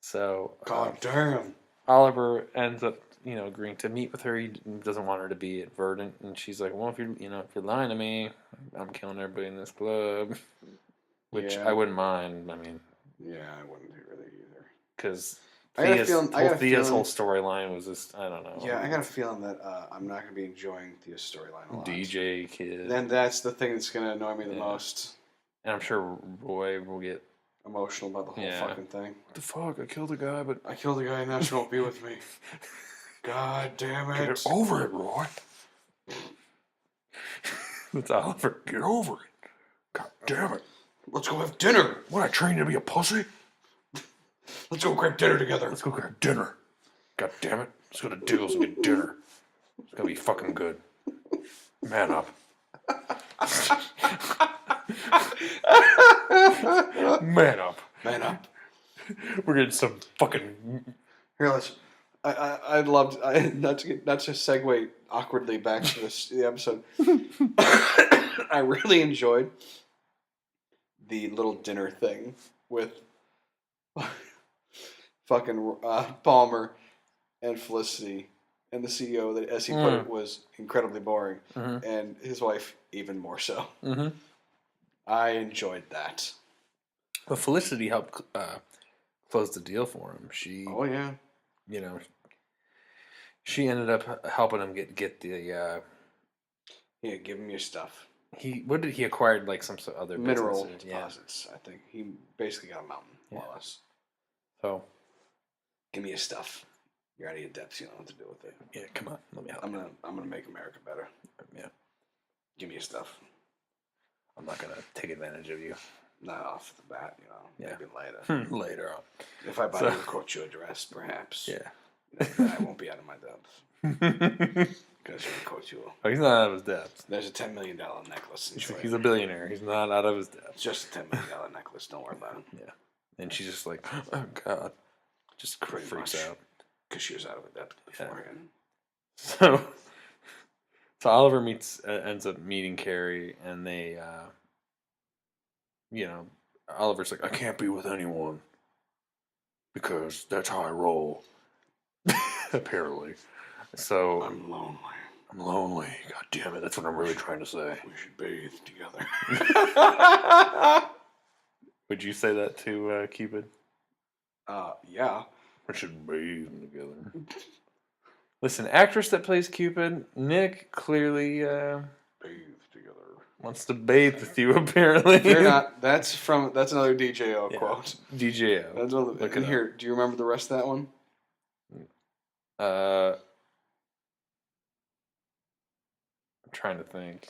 So God damn. Oliver ends up, agreeing to meet with her. He doesn't want her to be at Verdant, and she's like, "Well, if you're lying to me, I'm killing everybody in this club," which I wouldn't mind. I mean, yeah, I wouldn't really either. Because Thea's whole storyline was just, I don't know. Yeah, I got a feeling that I'm not going to be enjoying Thea's storyline a lot. DJ kid. Then that's the thing that's going to annoy me the most. And I'm sure Roy will get emotional about the whole fucking thing. What the fuck? I killed a guy, but... I killed a guy and now she won't be with me. God damn it. Get over it, Roy. That's Oliver. Get over it. God damn it. Let's go have dinner. What, I trained you to be a pussy? Let's go grab dinner together. Let's go grab dinner. God damn it. Let's go to Diggles and get dinner. It's gonna be fucking good. Man up. Man up. Man up. We're getting some fucking... Here, let's... I'd love to, not to segue awkwardly back to the episode. I really enjoyed the little dinner thing with fucking Palmer and Felicity and the CEO that, as he put it, was incredibly boring, and his wife even more so. I enjoyed that. But Felicity helped close the deal for him. She, she ended up helping him get the. Yeah, give him your stuff. He acquired like some other mineral deposits. I think he basically got a mountain, more or less. So, give me your stuff. You're out of your depths. You don't know what to do with it. Yeah, come on, let me help. I'm gonna make America better. Yeah, give me your stuff. I'm not gonna take advantage of you. Not off the bat, maybe later. Later on, if I buy you a court address, perhaps. Yeah, then I won't be out of my depths. Because you're a court. Oh, he's not out of his depths. There's a $10 million necklace. He's a billionaire. He's not out of his depths. It's just a $10 million necklace. Don't worry about it. Yeah, and she's just like, oh god, just freaks out because she was out of her depth beforehand. So Oliver ends up meeting Carrie, and they, Oliver's like, I can't be with anyone because that's how I roll. Apparently. So I'm lonely. I'm lonely. God damn it. That's what I'm really trying to say. We should bathe together. Would you say that to Cupid? Yeah. We should bathe together. Listen, actress that plays Cupid, Nick, clearly bathe together. Wants to bathe with you, apparently. They're not. That's another DJO quote. DJO. That's one. Look here. Do you remember the rest of that one? I'm trying to think.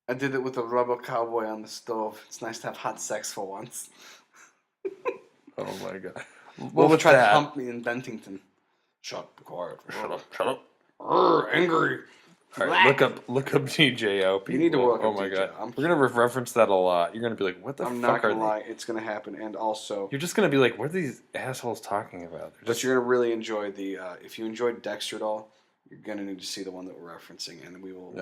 I did it with a rubber cowboy on the stove. It's nice to have hot sex for once. Oh my god. We'll try to pump me in Bentington. Shut, be quiet. Shut up. Angry. All right, look up DJO. People. You need to work. Oh my god, we're gonna reference that a lot. You're gonna be like, "What the fuck are they?" I'm not gonna lie, it's gonna happen, and also you're just gonna be like, "What are these assholes talking about?" But you're gonna really enjoy the. If you enjoyed Dexter at all, you're gonna need to see the one that we're referencing, and we will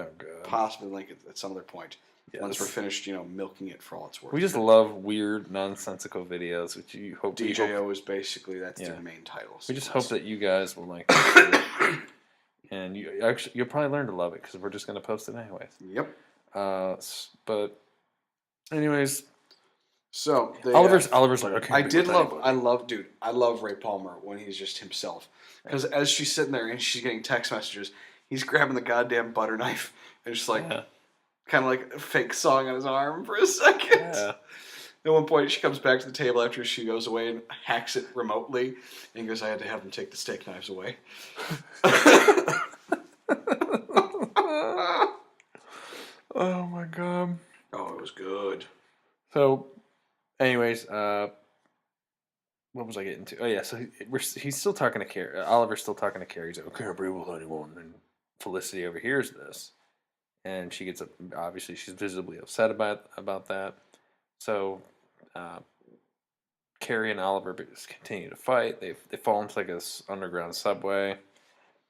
possibly link it at some other point once we're finished. Milking it for all it's worth. We just love weird, nonsensical videos, which you hope DJO is basically that's their main title. We just hope that you guys will like. And you'll probably learn to love it because we're just going to post it anyways. Yep. But anyways, so Oliver's like, okay. I love Ray Palmer when he's just himself. Because as she's sitting there and she's getting text messages, he's grabbing the goddamn butter knife and just like kind of like a fake sawing on his arm for a second. Yeah. At one point, she comes back to the table after she goes away and hacks it remotely. And he goes, I had to have them take the steak knives away. Oh, my God. Oh, it was good. So, anyways, what was I getting to? Oh, yeah, so he's still talking to Carrie. Oliver's still talking to Carrie. He's like, I can't breathe with anyone. And Felicity overhears this. And she gets, obviously, she's visibly upset about that. So, Carrie and Oliver continue to fight. They fall into like this underground subway.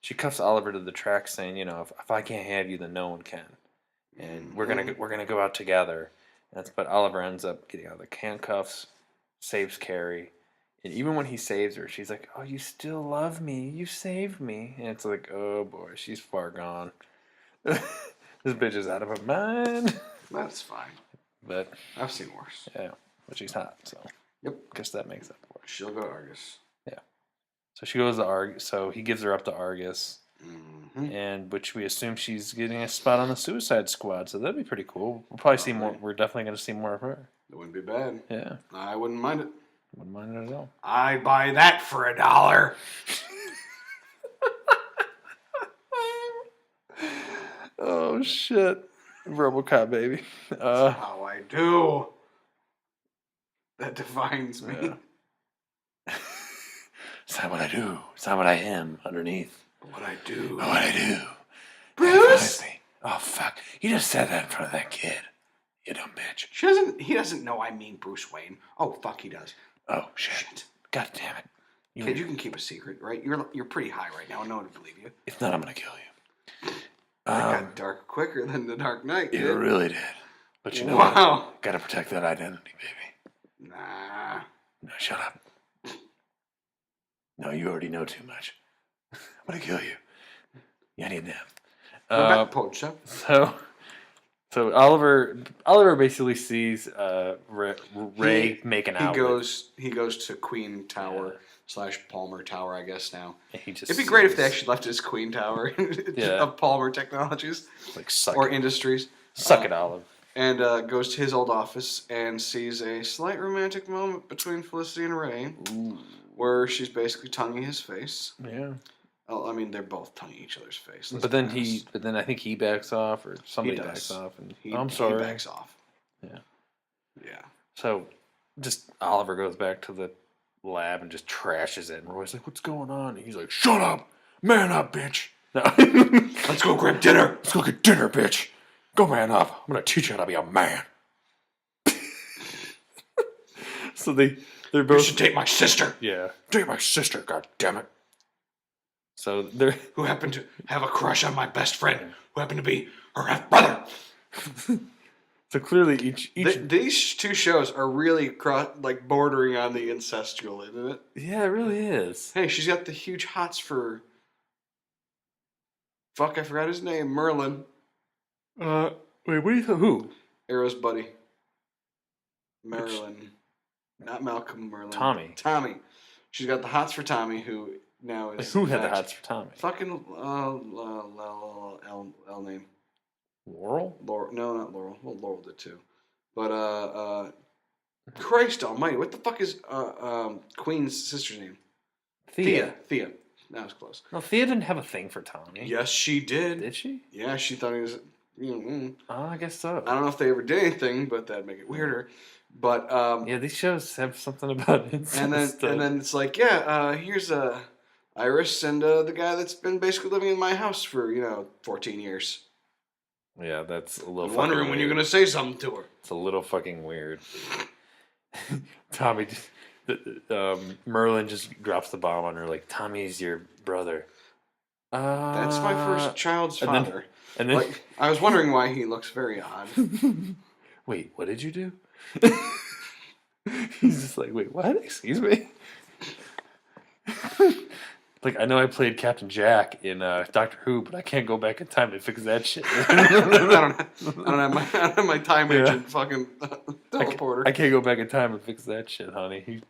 She cuffs Oliver to the track, saying, if I can't have you, then no one can, and we're gonna go out together. But Oliver ends up getting out of the handcuffs, saves Carrie, And even when he saves her, she's like, "Oh, you still love me. You saved me." And it's like, oh boy, she's far gone. This bitch is out of her mind. That's fine. But I've seen worse. yeah, but she's hot, so yep. Guess that makes up for it. She'll go to Argus. Yeah. So she goes to Argus. So he gives her up to Argus, and which we assume she's getting a spot on the Suicide Squad. So that'd be pretty cool. We'll probably see more. We're definitely going to see more of her. It wouldn't be bad. Yeah. I wouldn't mind it. Wouldn't mind it at all. I'd buy that for $1. Oh shit, RoboCop baby. That's how I do. That defines me. Yeah. It's not what I do. It's not what I am underneath. What I do. What I do. Bruce. Oh fuck! You just said that in front of that kid. You dumb bitch. He doesn't know I mean Bruce Wayne. Oh fuck, he does. Oh shit! God damn it! Kid, you can keep a secret, right? You're pretty high right now. No one would believe you. If not, I'm gonna kill you. That got dark quicker than the Dark Knight. It really did. But you know wow. what? Gotta protect that identity, baby. Nah. No, shut up. No, you already know too much. I'm gonna kill you. Yeah, I need a nap. So Oliver basically sees Ray making out. He goes to Queen Tower / Palmer Tower, I guess now. It'd be sees, great if they actually left his Queen Tower of Palmer Technologies Industries. Suck it, Olive. And goes to his old office and sees a slight romantic moment between Felicity and Ray, where she's basically tonguing his face. Yeah. Oh, I mean, they're both tonguing each other's face. But then I think he backs off, or somebody backs off, and I'm sorry. He backs off. Yeah. Yeah. So, just Oliver goes back to the lab and just trashes it, and Roy's like, "What's going on?" And he's like, "Shut up, man up, bitch. No. Let's go grab dinner. Let's go get dinner, bitch. Go man up. I'm gonna teach you how to be a man." So they're both. You should date my sister. Yeah, date my sister. God damn it. So they're who happened to have a crush on my best friend, who happened to be her half brother. So clearly, these two shows are really bordering on the incestual, isn't it? Yeah, it really is. Hey, she's got the huge hots for. Fuck, I forgot his name. Merlin. Wait, what do you think? Who? Arrow's buddy. Marilyn. Not Malcolm Merlin. Tommy. She's got the hots for Tommy, who now is. Wait, who had the hots for Tommy? Fucking L name. Laurel? No, not Laurel. Well, Laurel did too. But Christ Almighty, what the fuck is Queen's sister's name? Thea. That was close. No, Thea didn't have a thing for Tommy. Yes, she did. Did she? Yeah, she thought he was. Oh, I guess so. I don't know if they ever did anything, but that'd make it weirder. But yeah, these shows have something about it. And then it's like, here's Iris and the guy that's been basically living in my house for 14 years. Yeah, that's a little. I'm wondering when you're gonna say something to her. It's a little fucking weird. Tommy, Merlin just drops the bomb on her like, "Tommy's your brother." That's my first child's father. And then I was wondering why he looks very odd. Wait, what did you do? He's just like, wait, what? Excuse me? Like, I know I played Captain Jack in Doctor Who, but I can't go back in time to fix that shit. I don't have my time agent fucking teleporter. I can't go back in time and fix that shit, honey. He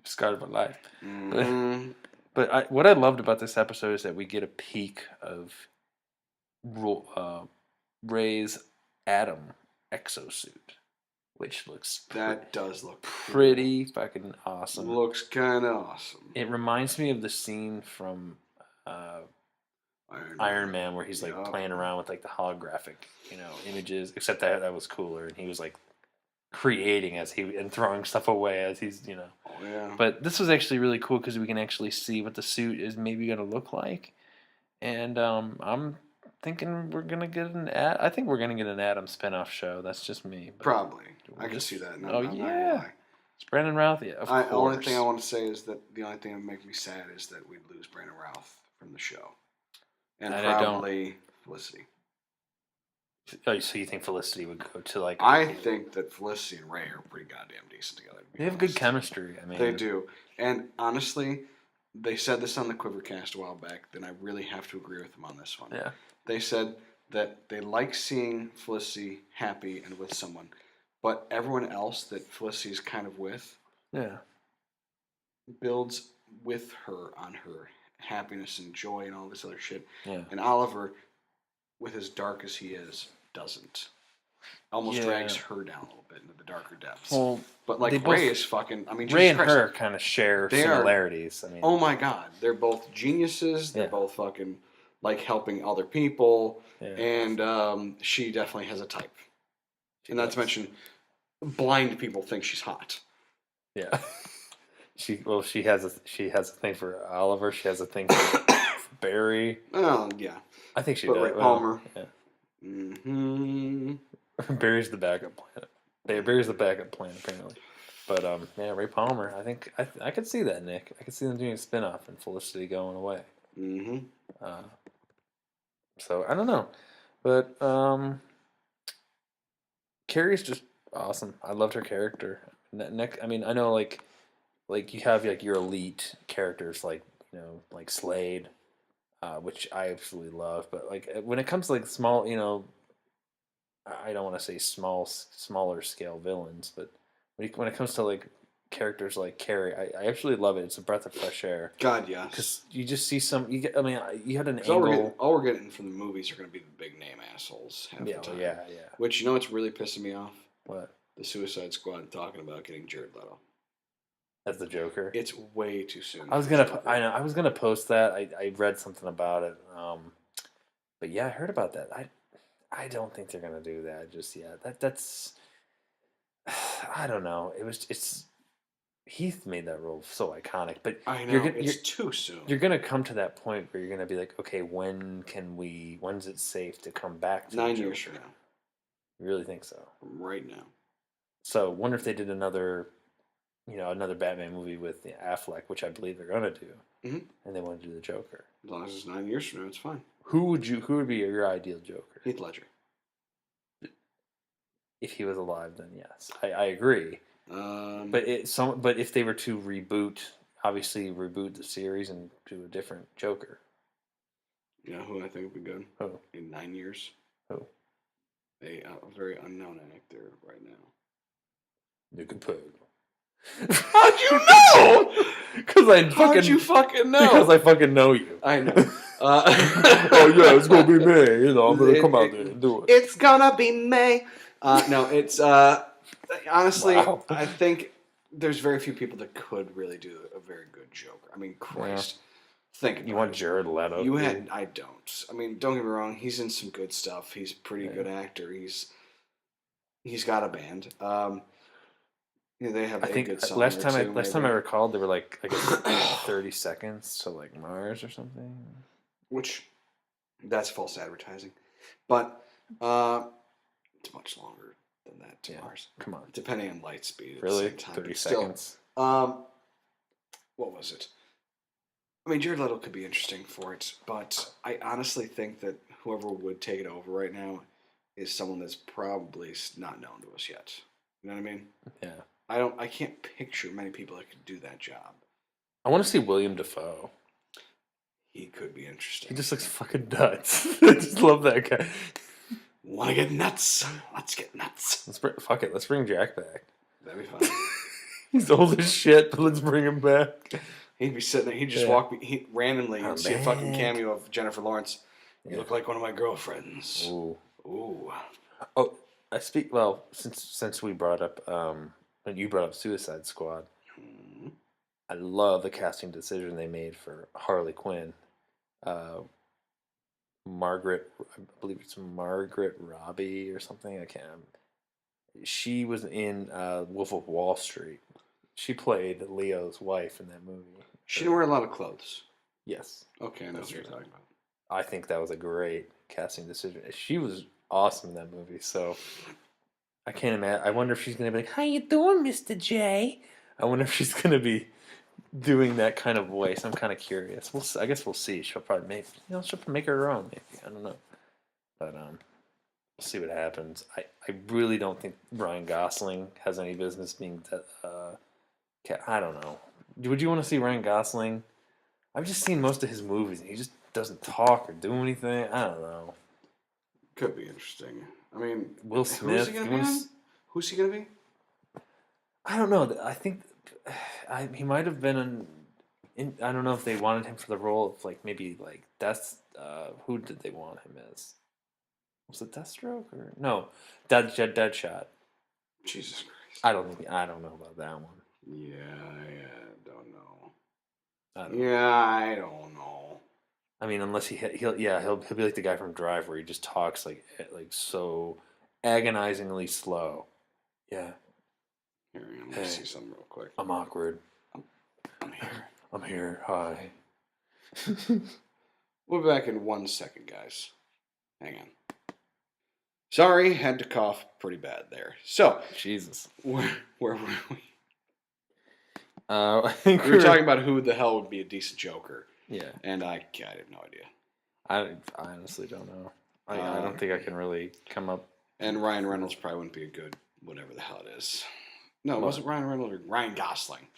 scarred my life. Mm-hmm. But what I loved about this episode is that we get a peek of Ray's Atom exosuit, which looks does look pretty fucking awesome. Looks kind of awesome. It reminds me of the scene from Iron Man where he's like playing around with like the holographic, images. Except that was cooler, and he was like creating and throwing stuff away as he's. Oh, yeah. But this was actually really cool because we can actually see what the suit is maybe going to look like, and I'm thinking we're gonna get I think we're gonna get an Atom spinoff show. That's just me. Probably, I can see that. No, yeah, it's Brandon Routh. Yeah, of course. The only thing I want to say is that the only thing that would make me sad is that we'd lose Brandon Routh from the show, and probably Felicity. Oh, so you think Felicity would go to like? I think that Felicity and Ray are pretty goddamn decent together. They have good chemistry. I mean, they do. And honestly, they said this on the Quivercast a while back. Then I really have to agree with them on this one. Yeah. They said that they like seeing Felicity happy and with someone, but everyone else that Felicity's kind of with, builds with her on her happiness and joy and all this other shit. Yeah. And Oliver, with as dark as he is, doesn't. Almost drags her down a little bit into the darker depths. Well, but like Ray is fucking. I mean, Ray Jesus and Christ, her kind of share similarities. I mean, oh my God, they're both geniuses. They're both fucking like helping other people, and she definitely has a type. And not to mention, blind people think she's hot. Yeah. She has a thing for Oliver. She has a thing for Barry. Oh yeah. I think she does. Ray Palmer. Yeah. Mm-hmm. Barry's the backup plan. Barry's the backup plan apparently. But Ray Palmer. I think I could see that, Nick. I could see them doing a spinoff and Felicity going away. Mm-hmm. So I don't know, but Carrie's just awesome. I loved her character. Nick. I mean, I know like you have like your elite characters like like Slade, which I absolutely love. But like when it comes to like small, I don't want to say smaller scale villains, but when it comes to like characters like Carrie, I actually love it. It's a breath of fresh air. God, yes. Because you just see some. You had an angle. All we're getting from the movies are going to be the big name assholes. Half the time. Yeah. Which what's really pissing me off? What? The Suicide Squad talking about getting Jared Leto as the Joker. It's way too soon. I was gonna post that. I read something about it. But yeah, I heard about that. I don't think they're gonna do that just yet. That's I don't know. It's Heath made that role so iconic, but I know it's too soon. You're gonna come to that point where you're gonna be like, okay, when's it safe to come back to 9 years from now? You really think so? Right now. So wonder if they did another Batman movie with Affleck, which I believe they're gonna do, and they want to do the Joker. As long as it's 9 years from now, it's fine. Who would be your ideal Joker? Heath Ledger. If he was alive, then yes, I agree. But if they were to reboot the series and do a different Joker. You know who I think would be good? Who? In 9 years? Who? A very unknown actor right now. Nick Pug. How'd you know? How'd you fucking know? Because I fucking know you. I know. Oh yeah, it's gonna be me. I'm gonna come out there and do it. It's gonna be me. No, it's honestly, wow. I think there's very few people that could really do a very good Joker. I mean, Christ, think about you want Jared Leto? I don't. I mean, don't get me wrong. He's in some good stuff. He's a pretty good actor. He's got a band. They have a good song. Last time I recalled, they were like I guess 30 seconds to like Mars or something. Which, that's false advertising, but it's much longer than that to Mars. Come on, depending on light speed. Really, at the same time. 30 seconds. What was it? I mean, Jared Leto could be interesting for it, but I honestly think that whoever would take it over right now is someone that's probably not known to us yet. You know what I mean? Yeah. I can't picture many people that could do that job. I want to see William Dafoe. He could be interesting. He just looks fucking nuts. I just love that guy. Want to get nuts? Let's get nuts. Let's bring Jack back. That'd be fun. He's old as shit, but let's bring him back. He'd be sitting there. He'd just walk. He'd randomly see a fucking cameo of Jennifer Lawrence. You look like one of my girlfriends. Ooh. Ooh. Oh, since we brought up and you brought up Suicide Squad. Mm-hmm. I love the casting decision they made for Harley Quinn. Margaret, I believe it's Margaret Robbie or something. I can't. She was in Wolf of Wall Street. She played Leo's wife in that movie. She didn't wear a lot of clothes. Yes. Okay, I know what you're talking about. I think that was a great casting decision. She was awesome in that movie. So I can't imagine. I wonder if she's going to be like, "How you doing, Mr. J?" I wonder if she's going to be doing that kind of voice. I'm kind of curious. I guess we'll see. She'll probably she'll make her own. Maybe I don't know. But see what happens. I really don't think Ryan Gosling has any business being I don't know. Would you want to see Ryan Gosling? I've just seen most of his movies, and he just doesn't talk or do anything. I don't know. Could be interesting. I mean, Will Smith. Who's he gonna be? I don't know. I think he might have been I don't know if they wanted him for the role of maybe that's who did they want him as? Was it Deathstroke or no? Deadshot. Jesus Christ! I don't know about that one. Yeah, I don't know. I don't know. I mean, unless he'll be like the guy from Drive where he just talks like so agonizingly slow. Yeah. Here, I'm gonna see something real quick. I'm awkward. I'm here. I'm here. Hi. We'll be back in 1 second, guys. Hang on. Sorry, had to cough pretty bad there. So, Jesus. Where were we? I think we were talking about who the hell would be a decent Joker. Yeah. And I have no idea. I honestly don't know. I don't think I can really come up. And Ryan Reynolds probably wouldn't be a good whatever the hell it is. No, it wasn't Ryan Reynolds or Ryan Gosling.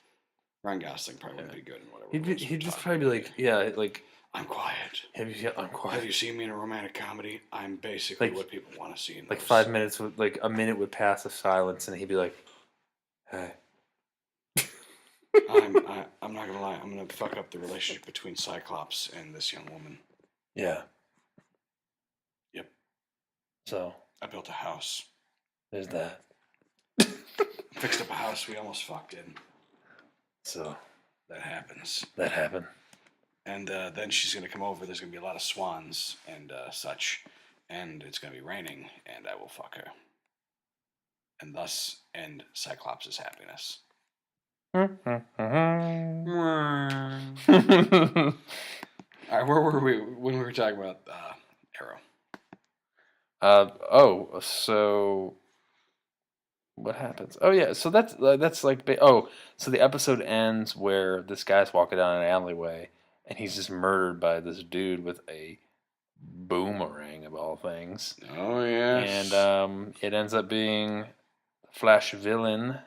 Ryan Gosling probably wouldn't be good in whatever. He'd just probably be like, I'm quiet. I'm quiet. Have you seen me in a romantic comedy? I'm basically what people want to see in those. 5 minutes a minute would pass of silence, and he'd be like, "Hey." I'm not gonna lie. I'm gonna fuck up the relationship between Cyclops and this young woman. Yeah. Yep. So I built a house. There's that. Fixed up a house we almost fucked in. So that happens. That happened. And then she's gonna come over. There's gonna be a lot of swans and such, and it's gonna be raining, and I will fuck her, and thus end Cyclops' happiness. All right, where were we when we were talking about Arrow? So what happens? Oh yeah, so that's so the episode ends where this guy's walking down an alleyway and he's just murdered by this dude with a boomerang of all things. Oh yes. And it ends up being Flash villain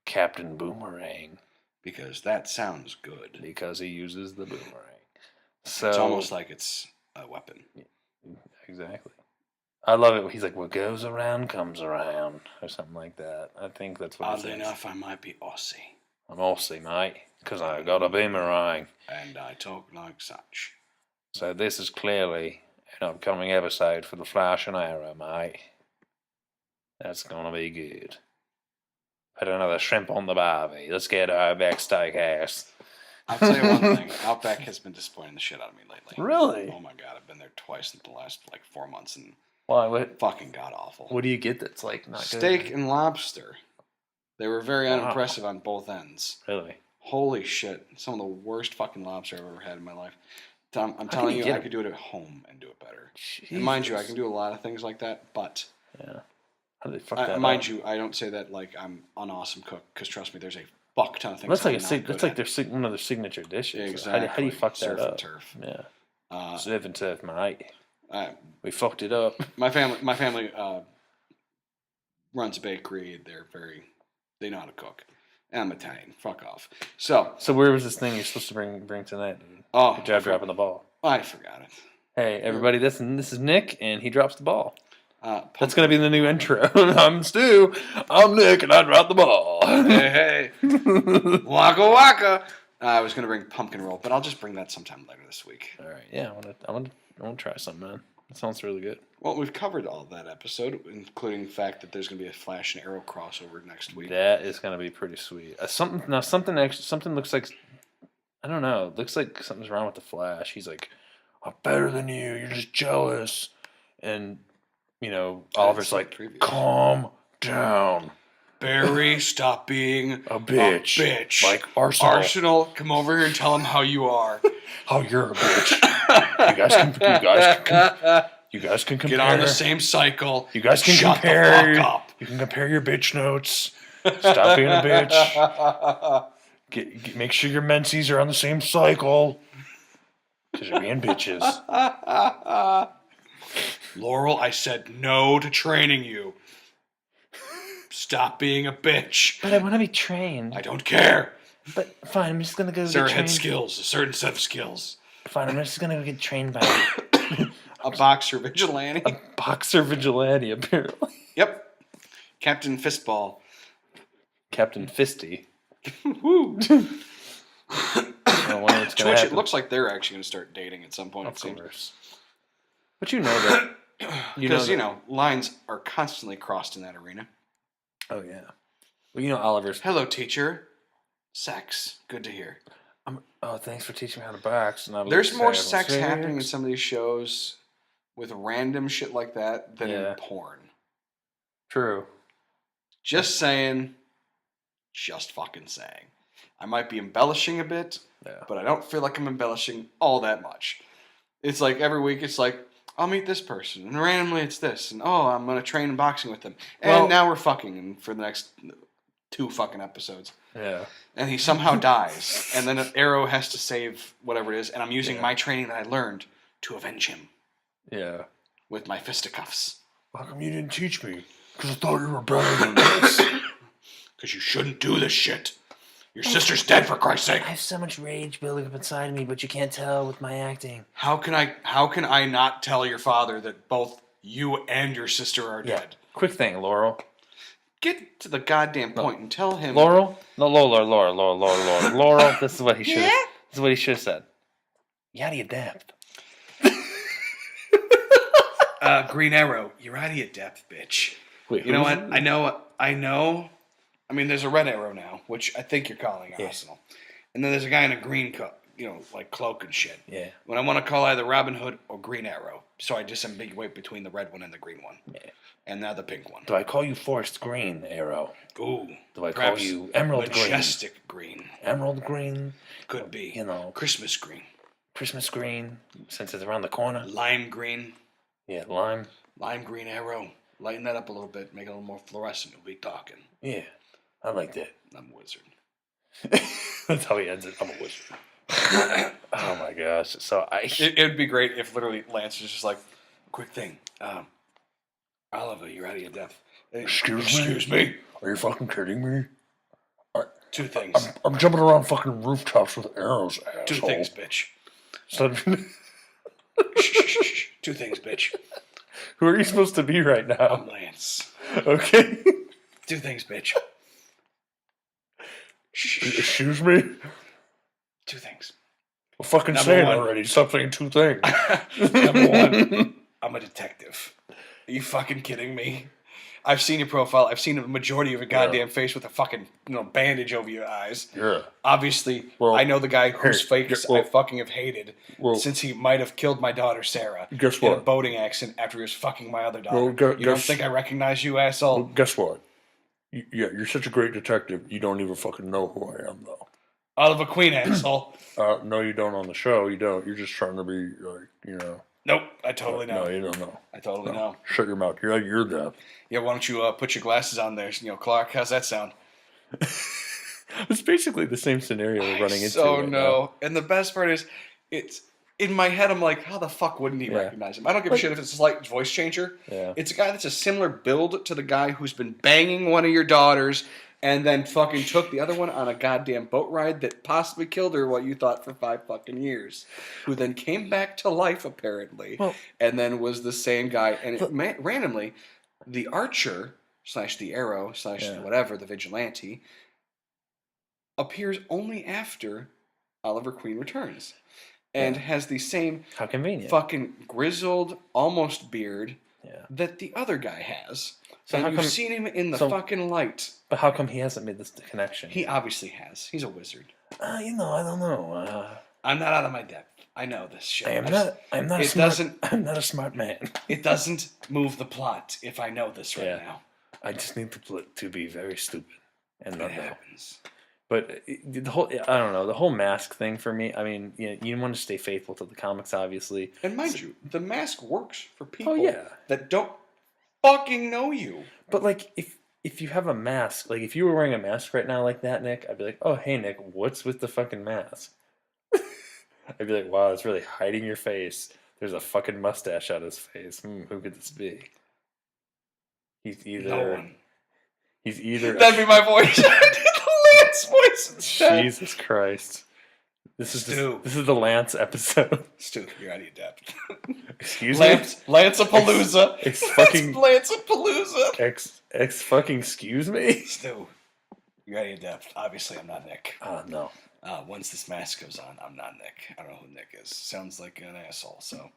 Captain Boomerang. Because that sounds good. Because he uses the boomerang. So it's almost like it's a weapon. Exactly. I love it. He's like, what goes around comes around. Or something like that. I think that's what Oddly enough, I might be Aussie. I'm Aussie, mate. Because I got a boomerang. And I talk like such. So this is clearly an upcoming episode for the Flash and Arrow, mate. That's going to be good. Put another shrimp on the barbie. Let's get Outback Steakhouse. I'll tell you one thing. Outback has been disappointing the shit out of me lately. Really? Oh my god, I've been there twice in the last 4 months, and why? What? Fucking god awful. What do you get that's not good? Steak and lobster. They were very unimpressive on both ends. Really? Holy shit! Some of the worst fucking lobster I've ever had in my life. I'm telling you, I could do it at home and do it better. Jesus. And mind you, I can do a lot of things like that, but yeah. How do they fuck that up? Mind you, I don't say that like I'm an awesome cook, because trust me, there's a fuck ton of things. That's one of their signature dishes. Yeah, exactly. How do you fuck that up? Surf and turf. Yeah. Surf and turf, mate. We fucked it up. My family runs a bakery. They know how to cook. And I'm Italian. Fuck off. So where was this thing you're supposed to bring tonight? Oh, good job dropping the ball. I forgot it. Hey everybody, this is Nick, and he drops the ball. That's going to be the new intro. I'm Stu. I'm Nick, and I dropped the ball. Hey. Waka waka. I was going to bring pumpkin roll, but I'll just bring that sometime later this week. All right. Yeah, I want to try something, man. That sounds really good. Well, we've covered all of that episode, including the fact that there's going to be a Flash and Arrow crossover next week. That is going to be pretty sweet. Something looks like, I don't know. It looks like something's wrong with the Flash. He's like, I'm better than you. You're just jealous. And Oliver's like, calm down. Barry, stop being a bitch. Like Arsenal. Arsenal, come over here and tell him how you are. How you're a bitch. You guys can compare. Get on the same cycle. You guys can compare. The fuck up. You can compare your bitch notes. Stop being a bitch. Make sure your menses are on the same cycle. Because you're being bitches. Laurel, I said no to training you. Stop being a bitch. But I want to be trained. I don't care. But fine, I'm just gonna go Sarah get trained. had skills, a certain set of skills. Fine, I'm just gonna go get trained by a boxer vigilante. A boxer vigilante, apparently. Yep. Captain Fistball. Captain Fisty. Woo. Twitch, it looks like they're actually going to start dating at some point. Of course. But you know that. Because, lines are constantly crossed in that arena. Oh, yeah. Well, Oliver's... Hello, teacher. Sex. Good to hear. Thanks for teaching me how to box. There's more sex happening in some of these shows with random shit like that than in porn. True. Just saying. Just fucking saying. I might be embellishing a bit, but I don't feel like I'm embellishing all that much. It's like every week it's like, I'll meet this person, and randomly it's this, and I'm going to train in boxing with them. And now we're fucking for the next 2 fucking episodes. Yeah. And he somehow dies, and then an arrow has to save whatever it is, and I'm using my training that I learned to avenge him. Yeah. With my fisticuffs. How come you didn't teach me? Because I thought you were better than this. Because you shouldn't do this shit. Your sister's dead, for Christ's sake. I have so much rage building up inside me, but you can't tell with my acting. How can I not tell your father that both you and your sister are dead? Quick thing, Laurel. Get to the goddamn point and tell him. Laurel? No, Laurel. Laurel, this is what he should have This is what he should have said. You out of your depth. Green Arrow, you're out of your depth, bitch. Wait, you know what? I know. I mean, there's a red arrow now, which I think you're calling Arsenal. And then there's a guy in a green cloak and shit. Yeah. When I want to call either Robin Hood or Green Arrow. So I disambiguate between the red one and the green one. Yeah. And now the pink one. Do I call you Forest Green, Arrow? Ooh. Do I call you Emerald Green? Majestic Green. Emerald Green? Could be. Christmas Green, since it's around the corner. Lime Green. Yeah, lime. Lime Green Arrow. Lighten that up a little bit. Make it a little more fluorescent. We'll be talking. Yeah. I like that. I'm a wizard. That's how he ends it. I'm a wizard. Oh my gosh. So it would be great if literally Lance was just like, quick thing. Oliver, you're out of your depth. Excuse me? Are you fucking kidding me? 2 things. I'm jumping around fucking rooftops with arrows, asshole. 2 things, bitch. So, shh. 2 things, bitch. Who are you supposed to be right now? I'm Lance. Okay. 2 things, bitch. Excuse me? 2 things. Well, fucking say it already. Stop saying 2 things. Number 1, I'm a detective. Are you fucking kidding me? I've seen your profile. I've seen a majority of your goddamn face with a fucking bandage over your eyes. Yeah. Obviously, I know the guy whose face I fucking have hated since he might have killed my daughter Sarah. Guess what? In a boating accident after he was fucking my other daughter. Well, you don't think I recognize you, asshole? Well, guess what? You're such a great detective. You don't even fucking know who I am, though. Oliver Queen, asshole. No, you don't on the show. You don't. You're just trying to be Nope, I totally know. No, you don't know. I totally know. Shut your mouth. You're out of your depth. Yeah, why don't you put your glasses on there, Clark? How's that sound? It's basically the same scenario we're running into. Oh, no. And the best part is, it's in my head, I'm like, how the fuck wouldn't he recognize him? I don't give a shit if it's a slight voice changer. Yeah. It's a guy that's a similar build to the guy who's been banging one of your daughters and then fucking took the other one on a goddamn boat ride that possibly killed her what you thought for 5 fucking years. Who then came back to life, apparently, and then was the same guy. And randomly, the archer / the arrow / whatever, the vigilante, appears only after Oliver Queen returns. And has the same how convenient fucking grizzled, almost beard that the other guy has. So and you've seen him in the fucking light. But how come he hasn't made this connection? He obviously has. He's a wizard. I don't know. I'm not out of my depth. I know this shit. I'm not a smart man. It doesn't move the plot if I know this right now. I just need the plot to be very stupid. And that happens. But the whole mask thing for me, I mean, you want to stay faithful to the comics, obviously. And mind you, the mask works for people that don't fucking know you. But, like, if you have a mask, like, if you were wearing a mask right now like that, Nick, I'd be like, oh, hey, Nick, what's with the fucking mask? I'd be like, wow, it's really hiding your face. There's a fucking mustache on his face. Who could this be? He's either... No one. He's either... That'd be my voice. Lance voice instead. Jesus Christ. This is Stu. This is the Lance episode. Stu, you're out of your depth. Excuse Lanceapalooza. Lanceapalooza. fucking excuse me? Stu, you're out of your depth. Obviously, I'm not Nick. No. Once this mask goes on, I'm not Nick. I don't know who Nick is. Sounds like an asshole, so...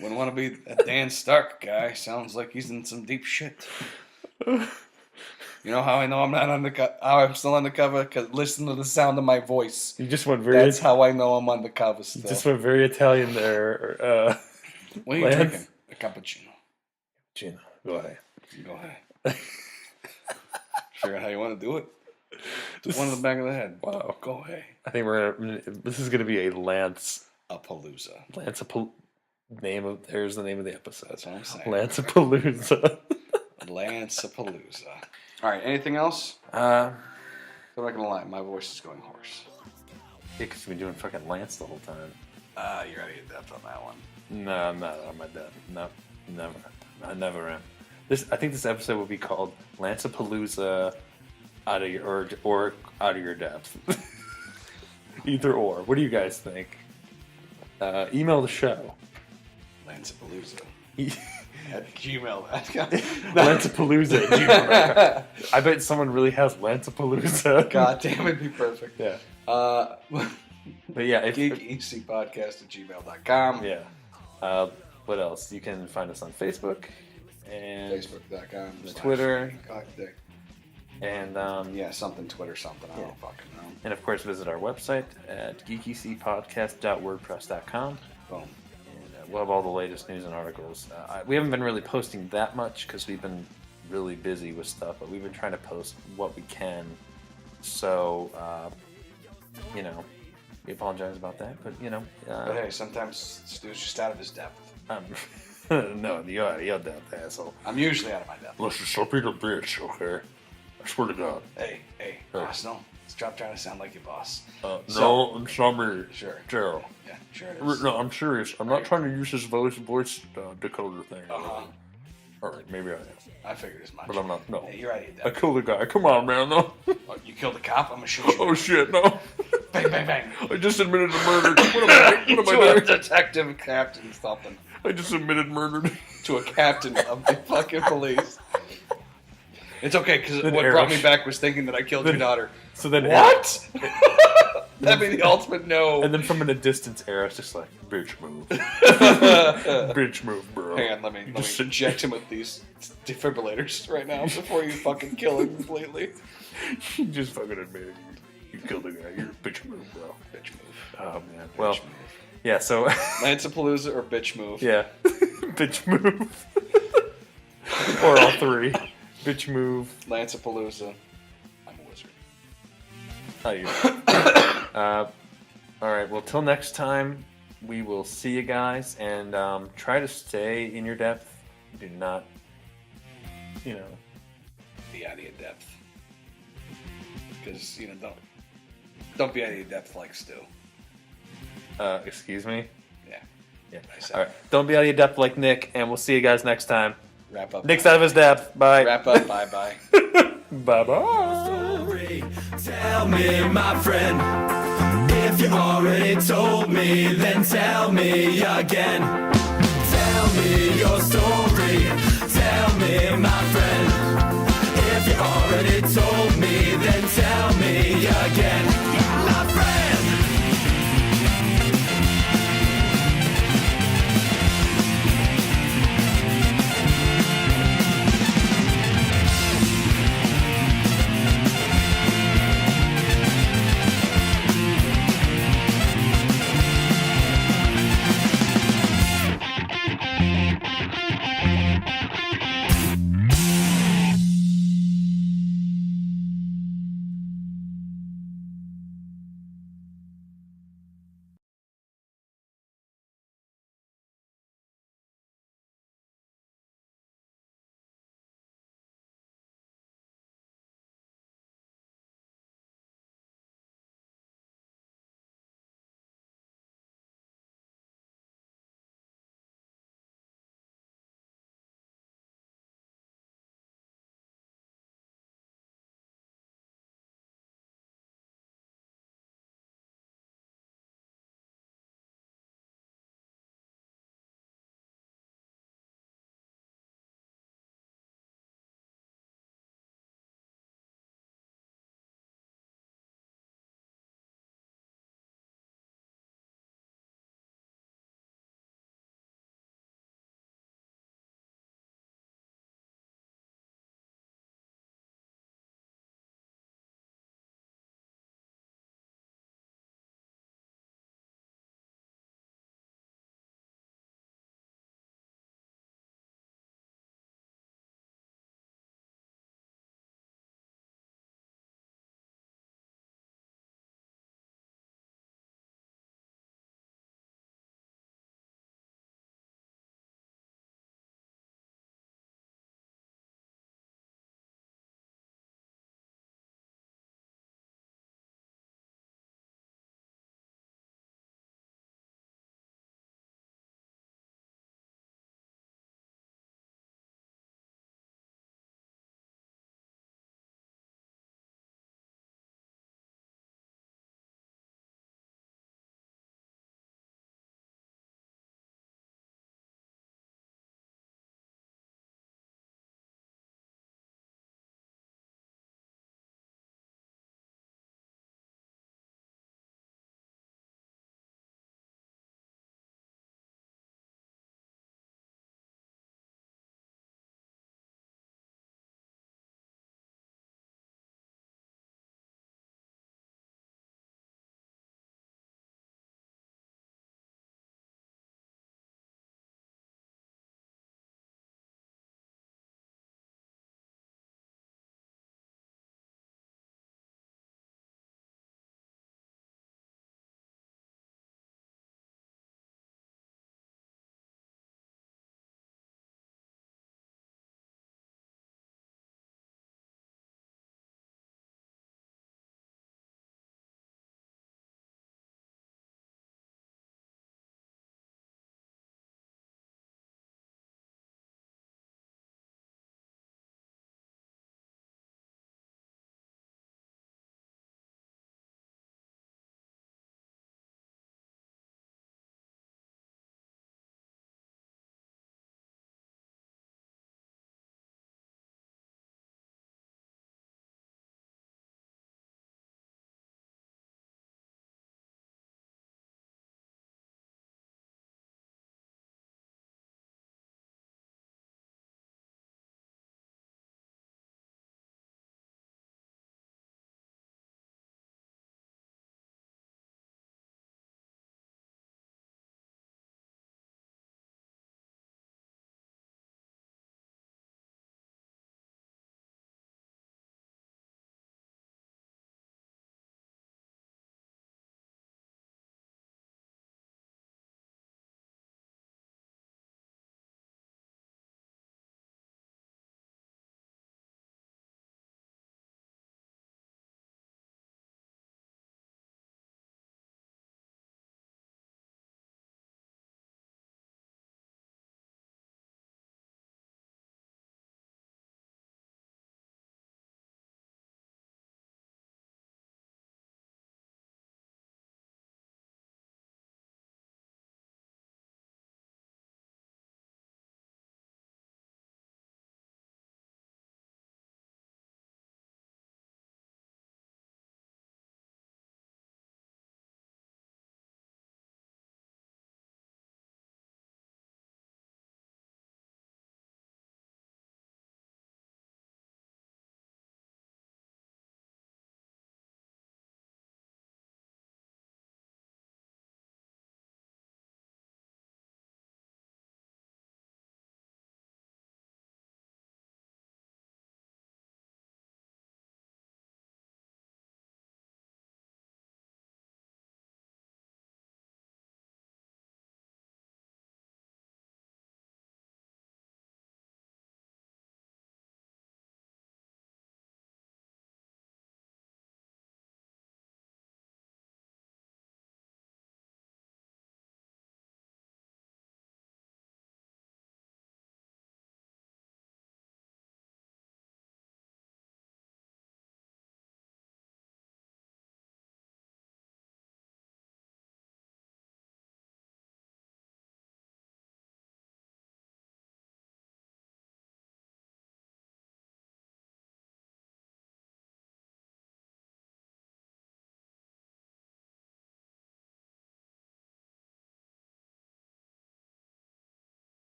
Wouldn't want to be a Dan Stark guy. Sounds like he's in some deep shit. You know how I know I'm not undercover? How I'm still undercover? Because listen to the sound of my voice. You just went very... That's how I know I'm undercover still. You just went very Italian there. What are you drinking? A cappuccino. Cappuccino. Go ahead. Go ahead. Figure out how you want to do it. Just one in the back of the head. Wow. Go ahead. I think this is going to be a Lanceapalooza. There's the name of the episode. That's what I'm saying. Lanceapalooza. Lanceapalooza. All right. Anything else? I'm not gonna lie. My voice is going hoarse. Yeah, because you've been doing fucking Lance the whole time. You're out of your depth on that one. No, I'm not on my depth. No, never. I never am. I think this episode will be called Lanceapalooza out of your or out of your depth. Either or. What do you guys think? Email the show. Lanceapalooza. At gmail.com. Lanceapalooza at gmail.com. I bet someone really has Lanceapalooza. God damn, it'd be perfect. Yeah. But yeah, geekecpodcast at gmail.com. Yeah. What else? You can find us on Facebook and Facebook.com. Twitter. Eclectic. And yeah, something Twitter, something. I don't fucking know. And of course, visit our website at geekecpodcast.wordpress.com. Boom. We'll have all the latest news and articles. We haven't been really posting that much because we've been really busy with stuff, but we've been trying to post what we can. So, we apologize about that, but, but hey, sometimes Stu's just out of his depth. No, you're out of your depth, asshole. I'm usually out of my depth. Listen, stop being a bitch, okay? I swear to God. Hey, boss, no. Stop trying to sound like your boss. No, it's not me. Sure. Gerald. Yeah, sure it is. No, I'm serious. I'm not trying to use this voice decoder thing. Uh-huh. All right, maybe I am. I figured as much. But I'm not. No. Hey, you're out of your I depth. killed a guy. Come on, man. No. Oh, you killed a cop? I'm gonna shoot you. Oh, shit, no. Bang, bang, bang. I just admitted to murder. What am I doing? Detective, captain, something. I just admitted murder. To a captain of the fucking police. It's okay, because what Eric, brought me back was thinking that I killed your daughter. So then What? That'd be the ultimate no. And then from a distance, Eric's just like, Bitch move. Bitch move, bro. Hang on, let me inject him with these defibrillators right now before you fucking kill him completely. You just fucking admitted you killed a guy. You're a bitch move, bro. Bitch move. oh man. Bitch Well, move. yeah. So Lanceapalooza or bitch move? yeah, bitch move, or all three. Bitch move. Lanceapalooza. I'm a wizard. Oh, you. All right. Well, till next time, we will see you guys, and try to stay in your depth. Do not, be out of your depth. Because don't be out of your depth like Stu. Excuse me. Yeah. All right. Don't be out of your depth like Nick, and we'll see you guys next time. Wrap up. Nick's out of his depth. Bye. Wrap up. Bye bye. Bye bye. Tell me, my friend, if you already told me, then tell me again. Tell me your story. Tell me, my friend.